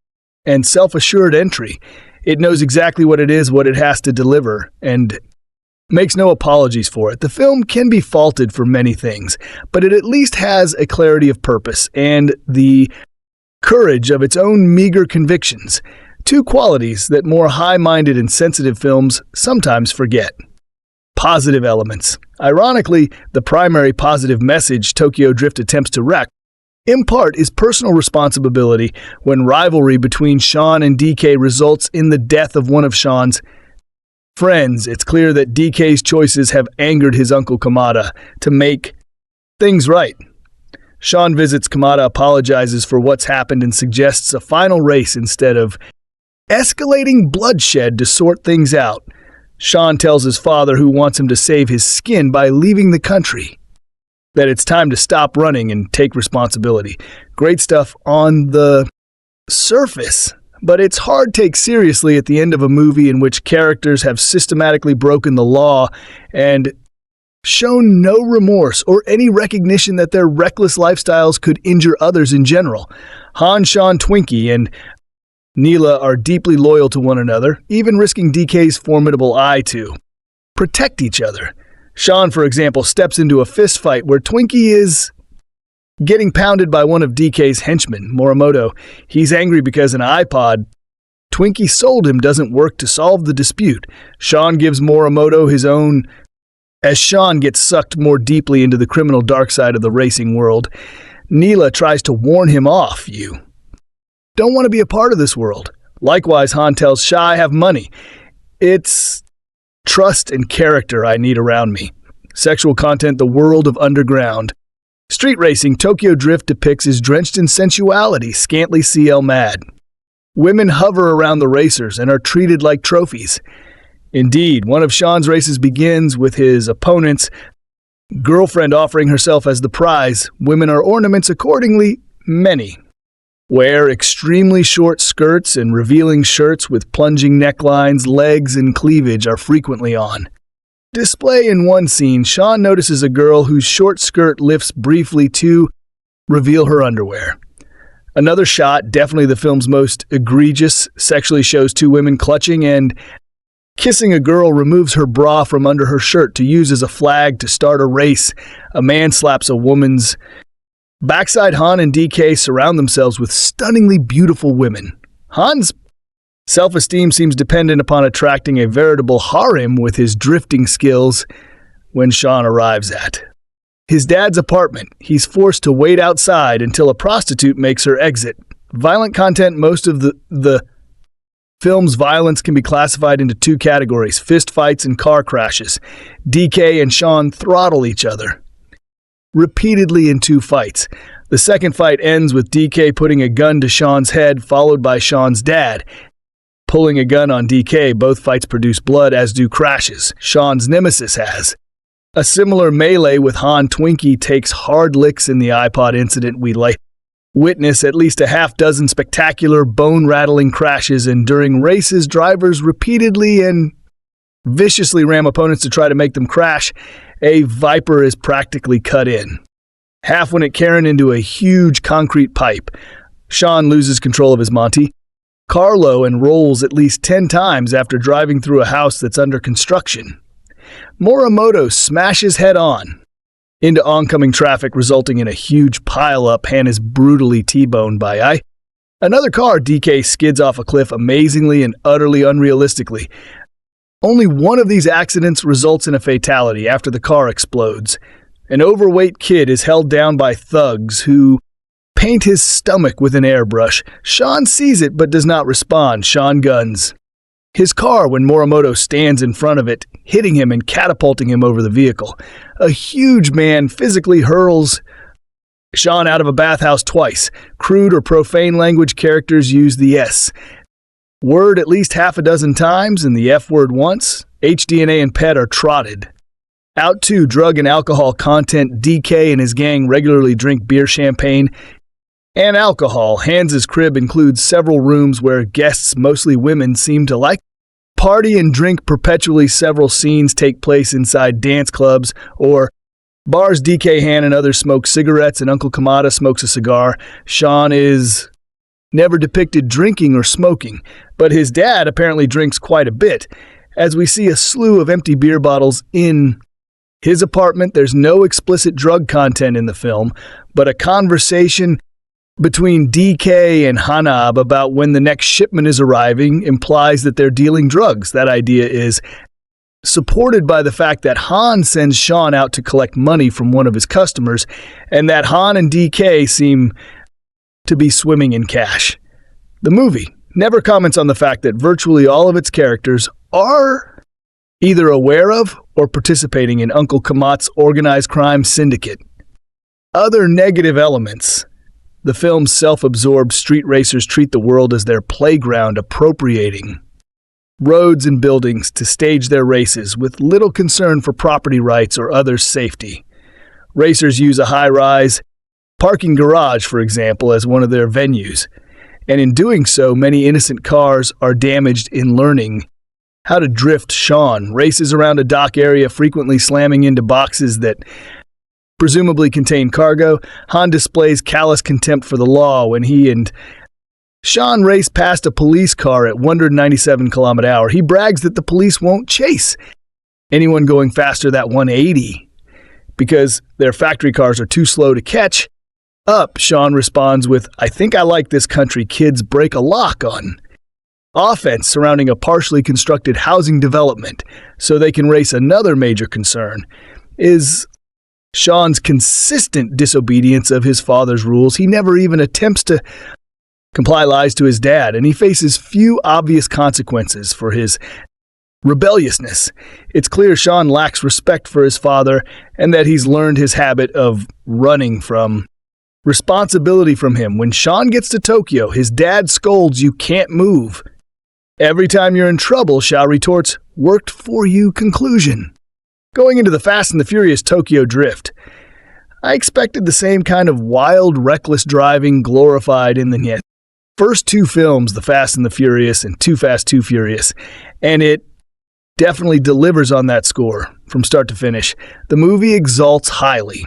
and self-assured entry. It knows exactly what it is, what it has to deliver, and makes no apologies for it. The film can be faulted for many things, but it at least has a clarity of purpose and the courage of its own meager convictions, two qualities that more high-minded and sensitive films sometimes forget. Positive elements. Ironically, the primary positive message Tokyo Drift attempts to wreck in part is personal responsibility when rivalry between Sean and DK results in the death of one of Sean's friends. It's clear that DK's choices have angered his uncle Kamada to make things right. Sean visits Kamada, apologizes for what's happened, and suggests a final race instead of escalating bloodshed to sort things out. Sean tells his father, who wants him to save his skin by leaving the country, that it's time to stop running and take responsibility. Great stuff on the surface, but it's hard to take seriously at the end of a movie in which characters have systematically broken the law and shown no remorse or any recognition that their reckless lifestyles could injure others in general. Han, Sean, Twinkie, and Neal are deeply loyal to one another, even risking DK's formidable eye to protect each other. Sean, for example, steps into a fist fight where Twinkie is getting pounded by one of DK's henchmen, Morimoto. He's angry because an iPod Twinkie sold him doesn't work to solve the dispute. Sean gives Morimoto his own as Sean gets sucked more deeply into the criminal dark side of the racing world. Neal tries to warn him off. You don't want to be a part of this world. Likewise, Han tells Shai, I have money. It's trust and character I need around me. Sexual content, the world of underground. Street racing, Tokyo Drift depicts is drenched in sensuality, scantly CL mad. Women hover around the racers and are treated like trophies. Indeed, one of Sean's races begins with his opponent's girlfriend offering herself as the prize. Women are ornaments accordingly, many. Wear extremely short skirts and revealing shirts with plunging necklines, legs, and cleavage are frequently on display. In one scene, Sean notices a girl whose short skirt lifts briefly to reveal her underwear. Another shot, definitely the film's most egregious, sexually shows two women clutching and kissing a girl, removes her bra from under her shirt to use as a flag to start a race. A man slaps a woman's backside. Han and DK surround themselves with stunningly beautiful women. Han's self-esteem seems dependent upon attracting a veritable harem with his drifting skills when Sean arrives at his dad's apartment. He's forced to wait outside until a prostitute makes her exit. Violent content. Most of the film's violence can be classified into two categories: fist fights and car crashes. DK and Sean throttle each other repeatedly in two fights. The second fight ends with DK putting a gun to Sean's head, followed by Sean's dad pulling a gun on DK. Both fights produce blood, as do crashes. Sean's nemesis has a similar melee with Han. Twinkie takes hard licks in the iPod incident. We witness at least a half dozen spectacular bone-rattling crashes, and during races, drivers repeatedly and viciously ram opponents to try to make them crash, a Viper is practically cut in. Half when it carrying into a huge concrete pipe. Sean loses control of his Monty. Carlo and rolls at least 10 times after driving through a house that's under construction. Morimoto smashes head-on into oncoming traffic, resulting in a huge pile-up. Han is brutally T-boned by another car. DK skids off a cliff amazingly and utterly unrealistically. Only one of these accidents results in a fatality after the car explodes. An overweight kid is held down by thugs who paint his stomach with an airbrush. Sean sees it but does not respond. Sean guns his car when Morimoto stands in front of it, hitting him and catapulting him over the vehicle. A huge man physically hurls Sean out of a bathhouse twice. Crude or profane language characters use the S word at least half a dozen times and the F word once. HDNA and PET are trotted. Out to drug and alcohol content. DK and his gang regularly drink beer, champagne, and alcohol. Hans's crib includes several rooms where guests, mostly women, seem to like party and drink perpetually. Several scenes take place inside dance clubs or bars. DK, Han, and others smoke cigarettes, and Uncle Kamada smokes a cigar. Sean is never depicted drinking or smoking, but his dad apparently drinks quite a bit, as we see a slew of empty beer bottles in his apartment. There's no explicit drug content in the film, but a conversation between DK and Hanab about when the next shipment is arriving implies that they're dealing drugs. That idea is supported by the fact that Han sends Sean out to collect money from one of his customers, and that Han and DK seem to be swimming in cash. The movie never comments on the fact that virtually all of its characters are either aware of or participating in Uncle Kamat's organized crime syndicate. Other negative elements. The film's self-absorbed street racers treat the world as their playground, appropriating roads and buildings to stage their races with little concern for property rights or others' safety. Racers use a high-rise parking garage, for example, as one of their venues, and in doing so, many innocent cars are damaged in learning how to drift. Sean races around a dock area, frequently slamming into boxes that presumably contain cargo. Han displays callous contempt for the law when he and Sean race past a police car at 197 km/h. He brags that the police won't chase anyone going faster than 180 because their factory cars are too slow to catch up. Sean responds with, "I think I like this country. Kids break a lock on." Offense surrounding a partially constructed housing development so they can race. Another major concern is Sean's consistent disobedience of his father's rules. He never even attempts to comply, lies to his dad, and he faces few obvious consequences for his rebelliousness. It's clear Sean lacks respect for his father and that he's learned his habit of running from responsibility from him. When Sean gets to Tokyo, his dad scolds, "You can't move." Every time you're in trouble, Shao retorts, "Worked for you." Conclusion. Going into the Fast and the Furious Tokyo Drift, I expected the same kind of wild, reckless driving glorified in the first two films, The Fast and the Furious and Too Fast, Too Furious, and it definitely delivers on that score from start to finish. The movie exalts highly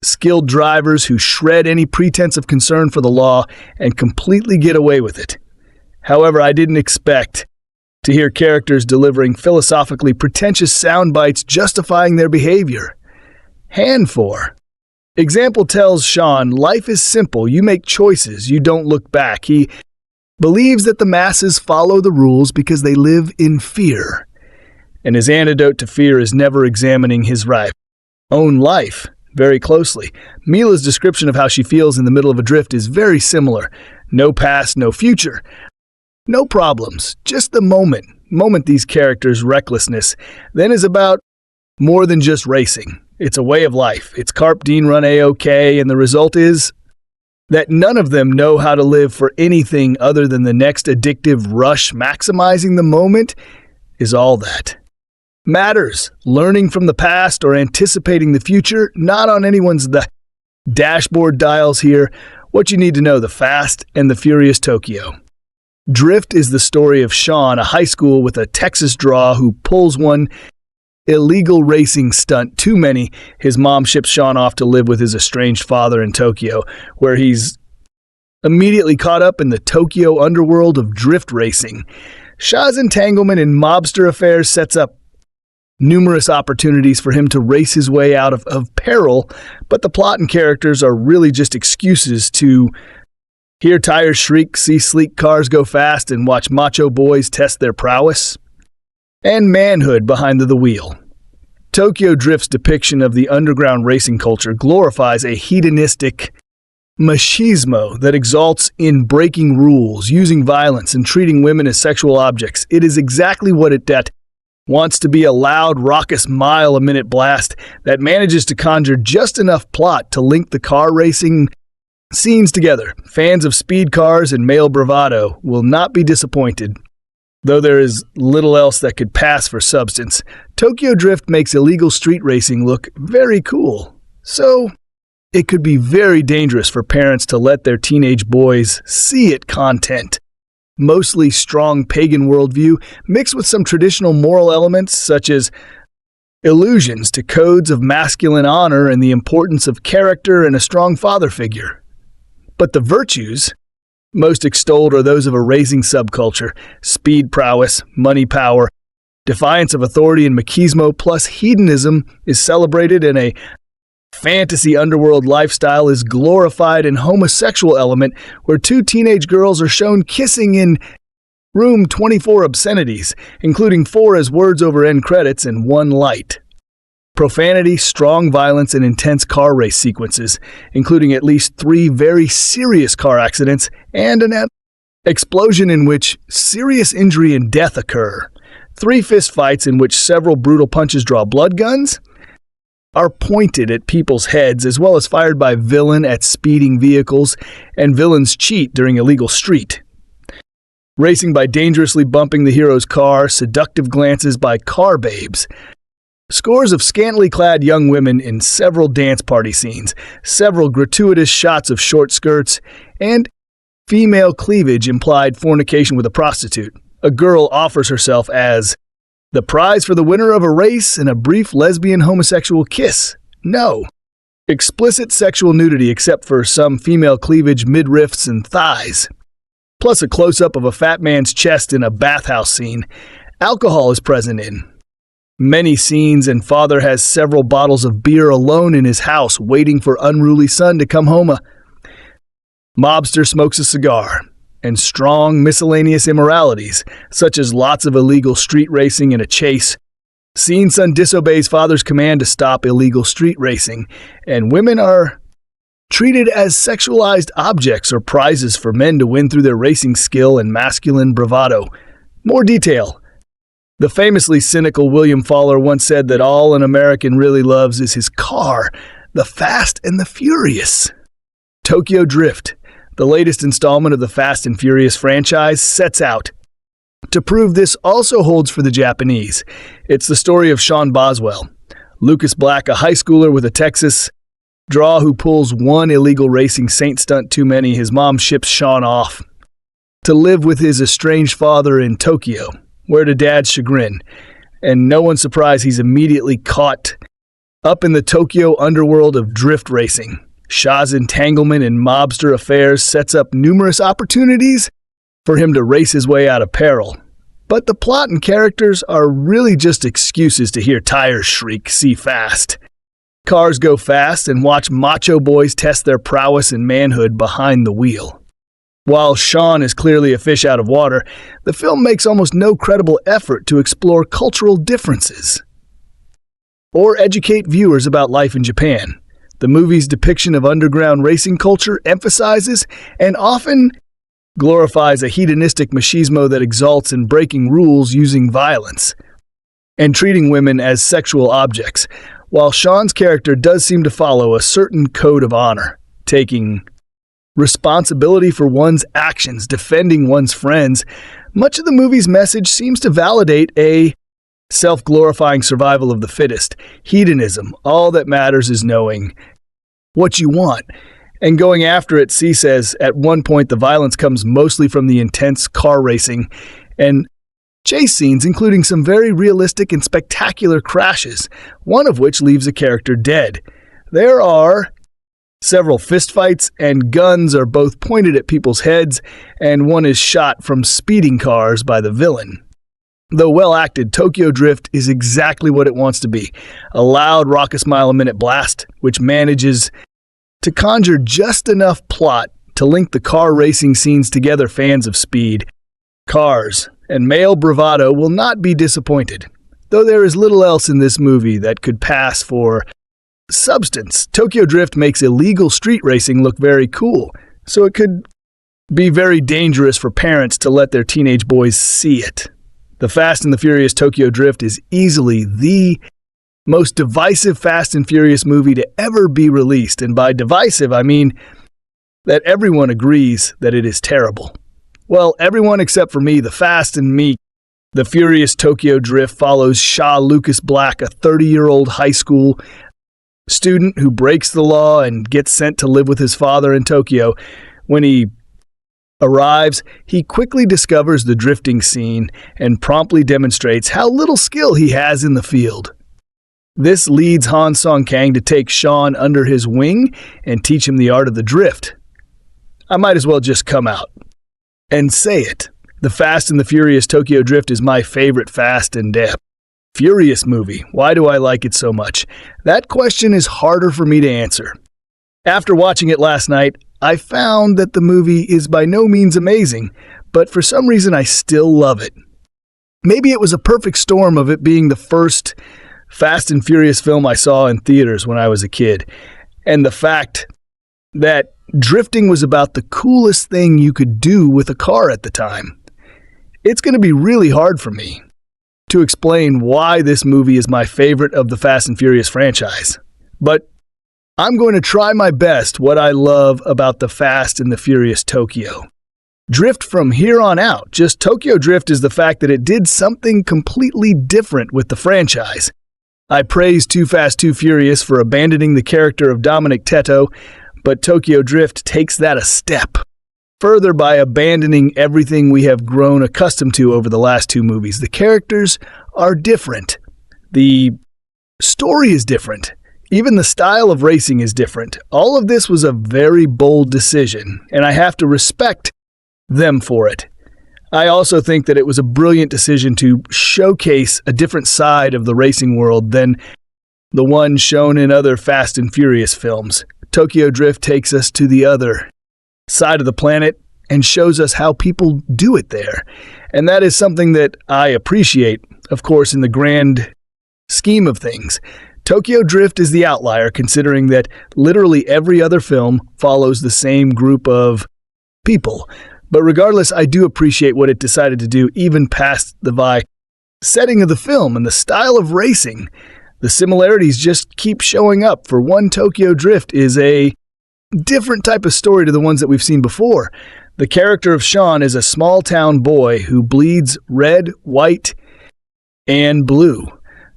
skilled drivers who shred any pretense of concern for the law and completely get away with it. However, I didn't expect to hear characters delivering philosophically pretentious sound bites justifying their behavior. Han for example tells Sean, "Life is simple. You make choices. You don't look back." He believes that the masses follow the rules because they live in fear. And his antidote to fear is never examining his own life very closely. Mila's description of how she feels in the middle of a drift is very similar. No past, no future. No problems, just the moment. These characters' recklessness then is about more than just racing. It's a way of life. It's Carp Diem, run A-OK, and the result is that none of them know how to live for anything other than the next addictive rush. Maximizing the moment is all that matters. Learning from the past or anticipating the future, not on anyone's dashboard dials here. What you need to know: The Fast and the Furious Tokyo. Drift is the story of Sean, a high school with a Texas draw who pulls one illegal racing stunt too many. His mom ships Sean off to live with his estranged father in Tokyo, where he's immediately caught up in the Tokyo underworld of drift racing. Shaw's entanglement in mobster affairs sets up numerous opportunities for him to race his way out of peril, but the plot and characters are really just excuses to hear tires shriek, see sleek cars go fast, and watch macho boys test their prowess and manhood behind the wheel. Tokyo Drift's depiction of the underground racing culture glorifies a hedonistic machismo that exalts in breaking rules, using violence, and treating women as sexual objects. It is exactly what it wants to be, a loud, raucous mile-a-minute blast that manages to conjure just enough plot to link the car racing scenes together. Fans of speed cars and male bravado will not be disappointed. Though there is little else that could pass for substance, Tokyo Drift makes illegal street racing look very cool. So, it could be very dangerous for parents to let their teenage boys see it content. Mostly strong pagan worldview, mixed with some traditional moral elements such as allusions to codes of masculine honor and the importance of character and a strong father figure. But the virtues most extolled are those of a racing subculture: speed prowess, money power, defiance of authority, and machismo, plus hedonism is celebrated, and a fantasy underworld lifestyle is glorified, and homosexual element where two teenage girls are shown kissing in room 24 obscenities, including 4 as words over end credits and 1 light. Profanity, strong violence, and intense car race sequences, including at least 3 very serious car accidents and an explosion in which serious injury and death occur. 3 fist fights in which several brutal punches draw blood guns, are pointed at people's heads, as well as fired by villain at speeding vehicles, and villains cheat during illegal street racing by dangerously bumping the hero's car, seductive glances by car babes, scores of scantily clad young women in several dance party scenes, several gratuitous shots of short skirts, and female cleavage implied fornication with a prostitute. A girl offers herself as the prize for the winner of a race and a brief lesbian homosexual kiss. No. Explicit sexual nudity except for some female cleavage, midriffs, and thighs. Plus a close-up of a fat man's chest in a bathhouse scene. Alcohol is present in many scenes, and father has several bottles of beer alone in his house waiting for unruly son to come home. A mobster smokes a cigar. And strong miscellaneous immoralities, such as lots of illegal street racing and a chase. Seeing son disobeys father's command to stop illegal street racing, and women are treated as sexualized objects or prizes for men to win through their racing skill and masculine bravado. More detail. The famously cynical William Fowler once said that all an American really loves is his car, the Fast and the Furious. Tokyo Drift, the latest installment of the Fast and Furious franchise, sets out to prove this also holds for the Japanese. It's the story of Sean Boswell, Lucas Black, a high schooler with a Texas draw who pulls one illegal racing saint stunt too many. His mom ships Sean off to live with his estranged father in Tokyo, where to dad's chagrin, and no one's surprised he's immediately caught up in the Tokyo underworld of drift racing. Shaw's entanglement in mobster affairs sets up numerous opportunities for him to race his way out of peril. But the plot and characters are really just excuses to hear tires shriek, see fast, cars go fast, and watch macho boys test their prowess and manhood behind the wheel. While Sean is clearly a fish out of water, the film makes almost no credible effort to explore cultural differences or educate viewers about life in Japan. The movie's depiction of underground racing culture emphasizes and often glorifies a hedonistic machismo that exalts in breaking rules using violence and treating women as sexual objects, while Sean's character does seem to follow a certain code of honor, taking responsibility for one's actions, defending one's friends. Much of the movie's message seems to validate a self-glorifying survival of the fittest, hedonism. All that matters is knowing what you want And going after it, C says, at one point the violence comes mostly from the intense car racing and chase scenes, including some very realistic and spectacular crashes, one of which leaves a character dead. There are several fistfights, and guns are both pointed at people's heads, and one is shot from speeding cars by the villain. Though well acted, Tokyo Drift is exactly what it wants to be, a loud raucous-mile-a-minute blast, which manages to conjure just enough plot to link the car racing scenes together. Fans of speed, cars, and male bravado will not be disappointed. Though there is little else in this movie that could pass for substance, Tokyo Drift makes illegal street racing look very cool, so it could be very dangerous for parents to let their teenage boys see it. The Fast and the Furious Tokyo Drift is easily the most divisive Fast and Furious movie to ever be released, and by divisive I mean that everyone agrees that it is terrible. Well, everyone except for me. The Fast and me. The Furious Tokyo Drift follows Shaw Lucas Black, a 30-year-old high school student who breaks the law and gets sent to live with his father in Tokyo. When he arrives, he quickly discovers the drifting scene and promptly demonstrates how little skill he has in the field. This leads Han Song Kang to take Sean under his wing and teach him the art of the drift. I might as well just come out and say it. The Fast and the Furious Tokyo Drift is my favorite Fast and Furious movie. Why do I like it so much? That question is harder for me to answer. After watching it last night, I found that the movie is by no means amazing, but for some reason I still love it. Maybe it was a perfect storm of it being the first Fast and Furious film I saw in theaters when I was a kid, and the fact that drifting was about the coolest thing you could do with a car at the time. It's going to be really hard for me to explain why this movie is my favorite of the Fast and Furious franchise. But I'm going to try my best what I love about the Fast and the Furious Tokyo Drift from here on out. Just Tokyo Drift is the fact that it did something completely different with the franchise. I praise Too Fast, Too Furious for abandoning the character of Dominic Toretto, but Tokyo Drift takes that a step further by abandoning everything we have grown accustomed to over the last two movies. The characters are different. The story is different. Even the style of racing is different. All of this was a very bold decision, and I have to respect them for it. I also think that it was a brilliant decision to showcase a different side of the racing world than the one shown in other Fast and Furious films. Tokyo Drift takes us to the other side of the planet and shows us how people do it there. And that is something that I appreciate, of course, in the grand scheme of things. Tokyo Drift is the outlier, considering that literally every other film follows the same group of people. But regardless, I do appreciate what it decided to do, even past the setting of the film and the style of racing. The similarities just keep showing up. For one, Tokyo Drift is a different type of story to the ones that we've seen before. The character of Sean is a small-town boy who bleeds red, white, and blue.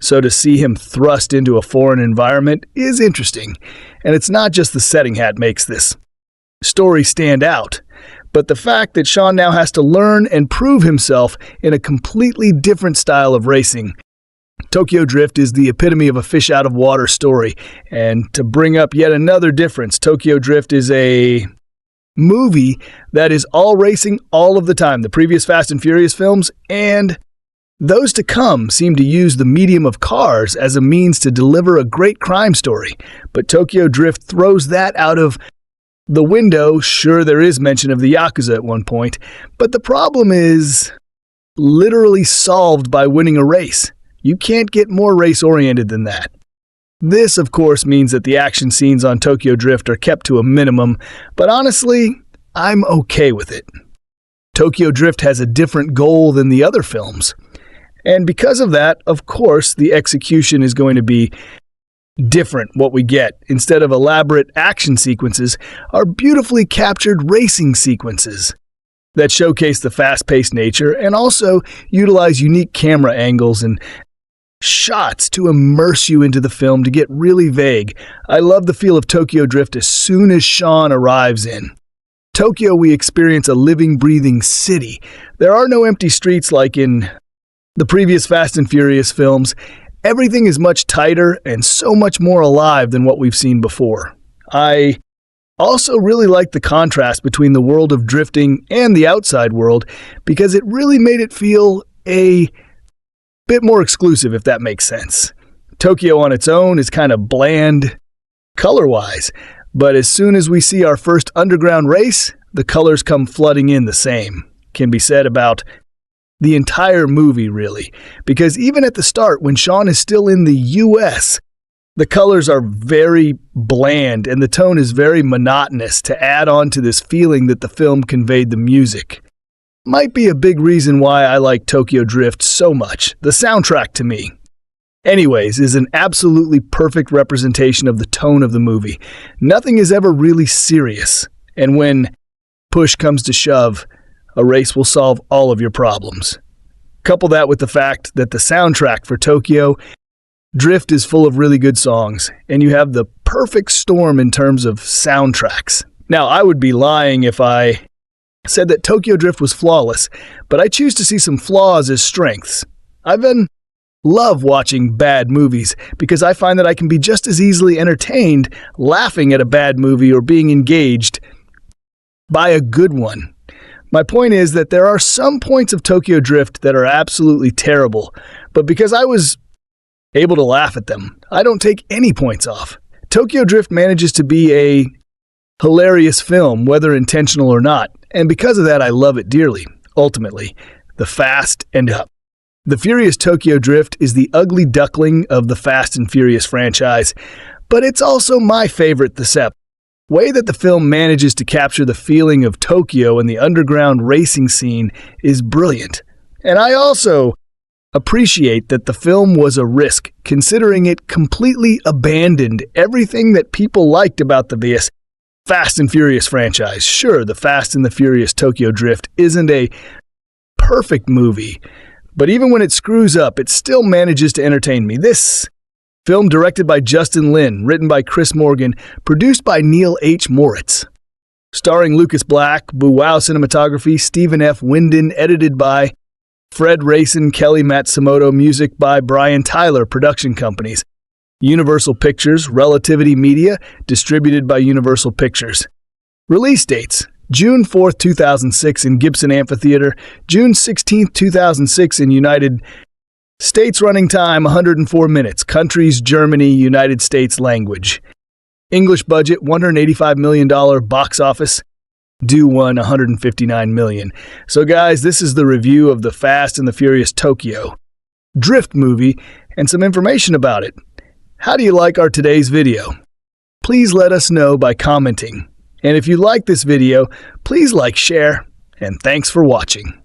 So to see him thrust into a foreign environment is interesting. And it's not just the setting hat makes this story stand out, but the fact that Sean now has to learn and prove himself in a completely different style of racing. Tokyo Drift is the epitome of a fish-out-of-water story. And to bring up yet another difference, Tokyo Drift is a movie that is all racing all of the time. The previous Fast and Furious films and those to come seem to use the medium of cars as a means to deliver a great crime story. But Tokyo Drift throws that out of the window. Sure, there is mention of the Yakuza at one point, but the problem is literally solved by winning a race. You can't get more race-oriented than that. This, of course, means that the action scenes on Tokyo Drift are kept to a minimum, but honestly, I'm okay with it. Tokyo Drift has a different goal than the other films. And because of that, of course, the execution is going to be different. What we get, instead of elaborate action sequences, are beautifully captured racing sequences that showcase the fast-paced nature and also utilize unique camera angles and shots to immerse you into the film to get really vague. I love the feel of Tokyo Drift as soon as Sean arrives in Tokyo. We experience a living, breathing city. There are no empty streets like in the previous Fast and Furious films. Everything is much tighter and so much more alive than what we've seen before. I also really like the contrast between the world of drifting and the outside world because it really made it feel a bit more exclusive, if that makes sense. Tokyo on its own is kind of bland color-wise, but as soon as we see our first underground race, the colors come flooding in the same. Can be said about the entire movie, really, because even at the start, when Sean is still in the US, the colors are very bland and the tone is very monotonous to add on to this feeling that the film conveyed the music. Might be a big reason why I like Tokyo Drift so much. The soundtrack, to me, anyways, is an absolutely perfect representation of the tone of the movie. Nothing is ever really serious, and when push comes to shove, a race will solve all of your problems. Couple that with the fact that the soundtrack for Tokyo Drift is full of really good songs, and you have the perfect storm in terms of soundtracks. Now, I would be lying if I said that Tokyo Drift was flawless, but I choose to see some flaws as strengths. I've been love watching bad movies because I find that I can be just as easily entertained laughing at a bad movie or being engaged by a good one. My point is that there are some points of Tokyo Drift that are absolutely terrible, but because I was able to laugh at them, I don't take any points off. Tokyo Drift manages to be a hilarious film, whether intentional or not, and because of that, I love it dearly. Ultimately, the Fast and the Furious Tokyo Drift is the ugly duckling of the Fast and Furious franchise, but it's also my favorite. The way that the film manages to capture the feeling of Tokyo and the underground racing scene is brilliant. And I also appreciate that the film was a risk, considering it completely abandoned everything that people liked about the Fast and Furious franchise. Sure, the Fast and the Furious Tokyo Drift isn't a perfect movie, but even when it screws up, it still manages to entertain me. This film, directed by Justin Lin, written by Chris Morgan, produced by Neal H. Moritz, starring Lucas Black, Wow cinematography, Stephen F. Winden, edited by Fred Racin, Kelly Matsumoto, music by Brian Tyler, production companies, Universal Pictures, Relativity Media, distributed by Universal Pictures. Release dates: June 4th, 2006 in Gibson Amphitheater, June 16th, 2006 in United States. Running time 104 minutes. Countries: Germany, United States. Language: English. Budget $185 million. Box office due won $159 million. So guys, this is the review of the Fast and the Furious Tokyo Drift movie and some information about it. How do you like our today's video? Please let us know by commenting. And if you like this video, please like, share, and thanks for watching.